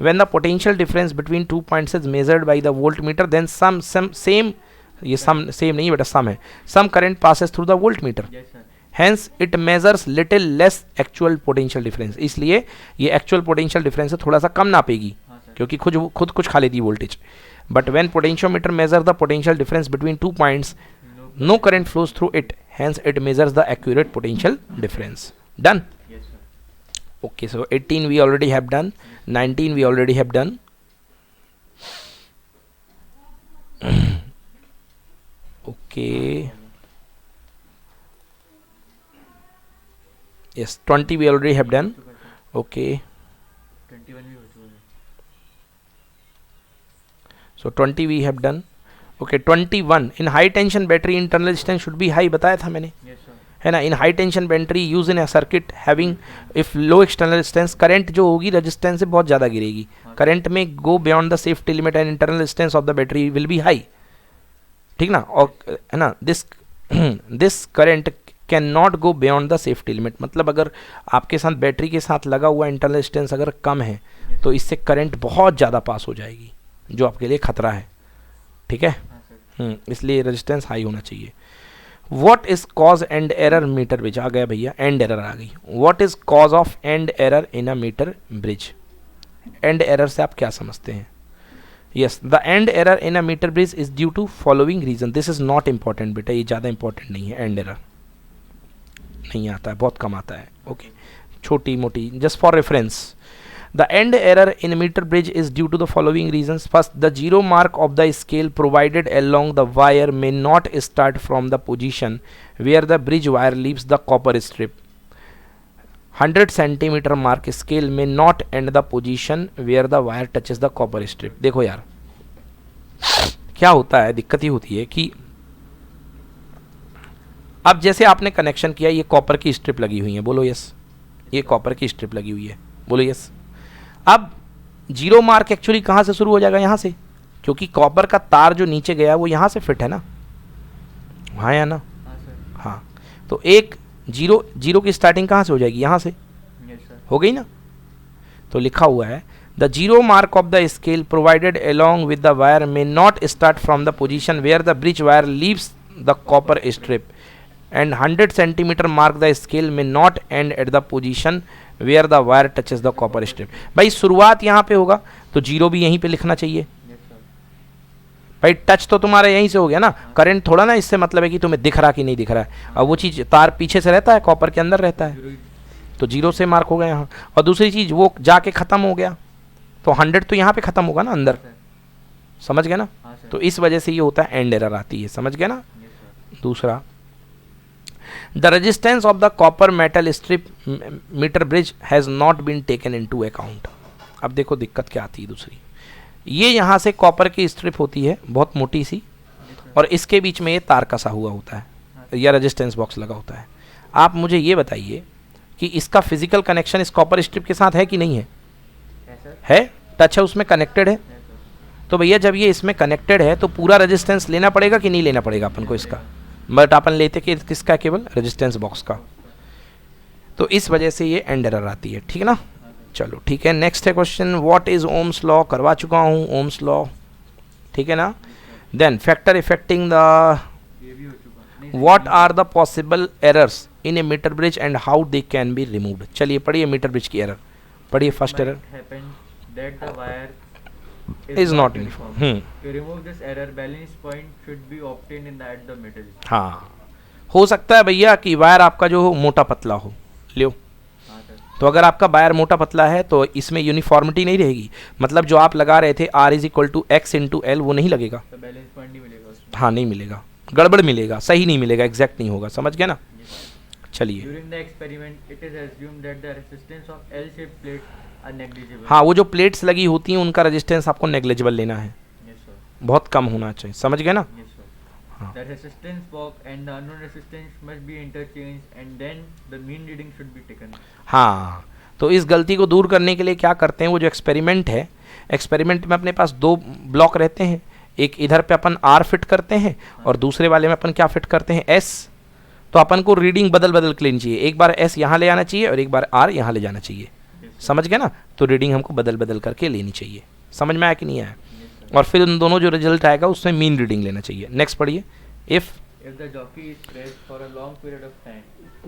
when the potential difference between 2 points is measured by the voltmeter then some same, ये same नहीं बेटा sum है, some current passes through the voltmeter, hence it measures little less actual potential difference, इसलिए ये actual potential difference से थोड़ा सा कम नापेगी क्योंकि खुद कुछ खा लेती है voltage. but when potentiometer measures the potential difference between 2 points no current flows through it, hence it measures the accurate potential difference. Done? Yes, sir. Okay, so 18 we already have done, 19 we already have done. Okay. Yes, 20 we already have done. Okay. 21 भी हो चुका है। So 20 we have done. Okay, 21 in high tension battery internal resistance should be high, बताया था मैंने, Yes, sir. है ना। इन high tension battery use in a circuit having if low external resistance, current जो होगी रेजिस्टेंस से बहुत ज़्यादा गिरेगी, करंट में go beyond the safety limit and internal resistance of the battery will be high, ठीक ना, और है ना this current can not go beyond the safety limit, मतलब अगर आपके साथ बैटरी के साथ लगा हुआ इंटरनल रेजिस्टेंस अगर कम है तो इससे करंट बहुत ज़्यादा पास हो जाएगी जो आपके लिए खतरा है, ठीक है। इसलिए रेजिस्टेंस हाई होना चाहिए। What is cause and error meter bridge, आ गया भैया, एंड एरर आ गई। What is cause of end error in a meter bridge? And error से आप क्या समझते हैं? Yes, the end error in a meter bridge is due to following reason. This is not important बेटा, ये ज़्यादा important नहीं है, एंड एरर नहीं आता है, बहुत कम आता है, ओके, छोटी मोटी, just for reference. The end error in meter bridge is due to the following reasons. First, the zero mark of the scale provided along the wire may not start from the position where the bridge wire leaves the copper strip. 100 centimeter mark scale may not end the position where the wire touches the copper strip. देखो यार क्या होता है, दिक्कत ही होती है कि अब जैसे आपने कनेक्शन किया, ये कॉपर की स्ट्रिप लगी हुई है, बोलो यस, ये कॉपर की स्ट्रिप लगी हुई है, बोलो यस। अब जीरो मार्क एक्चुअली कहाँ से शुरू हो जाएगा, यहाँ से, क्योंकि कॉपर का तार जो नीचे गया वो यहाँ से फिट है ना, हाँ या ना, हाँ, तो एक जीरो की स्टार्टिंग कहाँ से हो जाएगी, यहाँ से, हो गई ना। तो लिखा हुआ है the zero mark of the scale provided along with the wire may not start from the position where the bridge wire leaves the copper strip and 100 centimetre mark the scale may not end at the position where the wire touches the copper strip. भाई शुरुआत यहाँ पे होगा तो zero भी यहीं पे लिखना चाहिए, भाई टच तो तुम्हारा यहीं से हो गया ना, करंट थोड़ा ना इससे मतलब है कि तुम्हें दिख रहा कि नहीं दिख रहा है, अब वो चीज़ तार पीछे से रहता है, कॉपर के अंदर रहता है, तो जीरो से मार्क हो गया यहाँ। और दूसरी चीज़ वो जाके ख़त्म हो गया तो 100 तो यहाँ पे ख़त्म होगा ना अंदर, समझ गए ना, तो इस वजह से ये होता है एंड एरर आती है, समझ गए ना। दूसरा the resistance of the copper metal strip meter bridge has not been taken into account. अब देखो दिक्कत क्या आती है दूसरी, ये यहाँ से कॉपर की स्ट्रिप होती है बहुत मोटी सी, और इसके बीच में ये तार कसा हुआ होता है या रेजिस्टेंस बॉक्स लगा होता है। आप मुझे ये बताइए कि इसका फिजिकल कनेक्शन इस कॉपर स्ट्रिप के साथ है कि नहीं है? है, टच है उसमें, कनेक्टेड है। तो भैया जब ये इसमें कनेक्टेड है तो पूरा रेजिस्टेंस लेना पड़ेगा कि नहीं लेना पड़ेगा अपन को इसका? बट अपन लेते कि किसका, केवल रेजिस्टेंस बॉक्स का। तो इस वजह से ये एंड एरर आती है, ठीक है ना। चलो ठीक है, नेक्स्ट है question, what is Ohm's law, करवा चुका हूँ ओम्स लॉ, ठीक है ना। Then factor affecting the, what are the possible errors in a meter bridge and how they can be removed. चलिए पढ़िए मीटर ब्रिज की एरर, पढ़िए first error. That the wire is not uniform. To remove this error, balance point should be obtained in at the middle. हाँ, हो सकता है भैया कि वायर आपका जो हो मोटा पतला हो, लियो। हाँ सर। तो अगर आपका वायर मोटा पतला है तो इसमें यूनिफॉर्मिटी नहीं रहेगी, मतलब जो आप लगा रहे थे R is equal to X into L, वो नहीं लगेगा। तो बैलेंस पॉइंट नहीं मिलेगा उसमें। हाँ नहीं मिलेगा, गड़बड़ मिलेगा, सही नहीं मिलेगा, एग्जैक्ट नहीं होगा, समझ गया ना। चलिए, During the experiment, it is assumed that the resistance of L-shaped plates are negligible. हाँ वो जो प्लेट्स लगी होती हैं उनका रेजिस्टेंस आपको नेग्लिजिबल लेना है, Yes sir. बहुत कम होना चाहिए, समझ गए ना। Yes sir. हाँ। The resistance box and the unknown resistance must be interchanged and then the mean reading should be taken. हाँ, तो इस गलती को दूर करने के लिए क्या करते हैं, वो जो एक्सपेरिमेंट है, एक्सपेरिमेंट में अपने पास दो ब्लॉक रहते हैं, एक इधर पे अपन R फिट करते हैं और दूसरे वाले में अपन क्या फिट करते हैं, S। तो अपन को रीडिंग बदल बदल के लेनी चाहिए, एक बार S यहाँ ले आना चाहिए और एक बार R यहाँ ले जाना चाहिए, समझ गए ना। तो रीडिंग हमको बदल बदल करके लेनी चाहिए, समझ में आया कि नहीं आया। और फिर उन दोनों जो रिजल्ट आएगा उसमें मीन रीडिंग लेना चाहिए। नेक्स्ट पढ़िए, if If the jockey is pressed for a long period of time,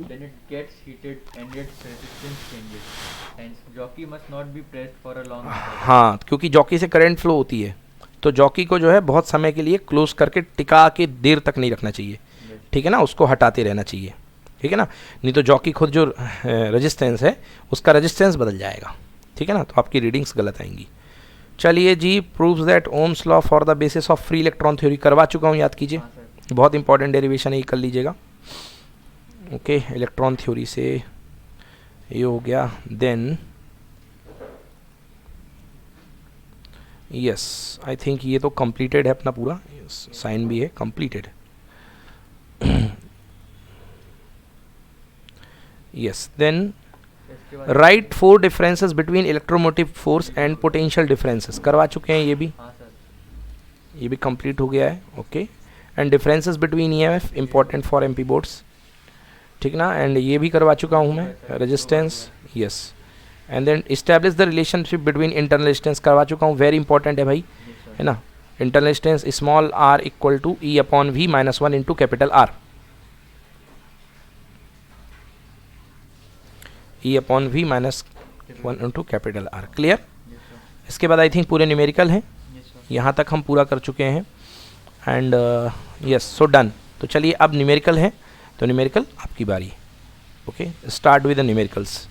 then it gets heated and its resistance changes. Hence, jockey must not be pressed for a long time. हाँ, क्योंकि jockey से current flow होती है, तो jockey को जो है बहुत समय के लिए क्लोज करके टिका के देर तक नहीं रखना चाहिए, ठीक है ना, उसको हटाते रहना चाहिए, ठीक है ना। नहीं तो जॉकी खुद जो रेजिस्टेंस है उसका रेजिस्टेंस बदल जाएगा, ठीक है ना, तो आपकी रीडिंग्स गलत आएंगी। चलिए जी, proves that Ohm's law for the basis of free electron theory, करवा चुका हूँ, याद कीजिए, हाँ सर। बहुत इंपॉर्टेंट डेरिवेशन है, ये कर लीजिएगा। ओके, इलेक्ट्रॉन थ्योरी से ये हो गया। देन यस, आई थिंक ये तो कंप्लीटेड है अपना पूरा, साइन भी है, कंप्लीटेड। यस, देन इसके बाद right 4 differences between electromotive force and potential differences, करवा चुके हैं ये भी, हाँ सर। ये भी कंप्लीट हो गया है। Okay, and differences between EMF important for MP boards, ठीक ना, एंड ये भी करवा चुका हूँ मैं, resistance, yes. And then establish the relationship between internal resistance, करवा चुका हूँ, वेरी इंपॉर्टेंट है भाई, है ना। Internal resistance small r equal to E upon V minus 1 into capital R, E upon V minus 1 into capital R, clear. इसके बाद I think पूरे न्यूमेरिकल हैं, यहाँ तक हम पूरा कर चुके हैं, एंड यस, सो डन। तो चलिए अब न्यूमेरिकल है, तो न्यूमेरिकल आपकी बारी। Okay, start with the numericals,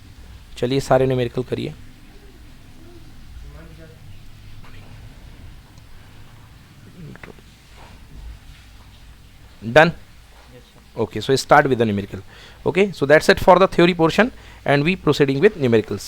चलिए सारे न्यूमेरिकल करिए। Done. Okay, so start with the numerical. Okay, so that's it for the theory portion and we proceeding with numericals.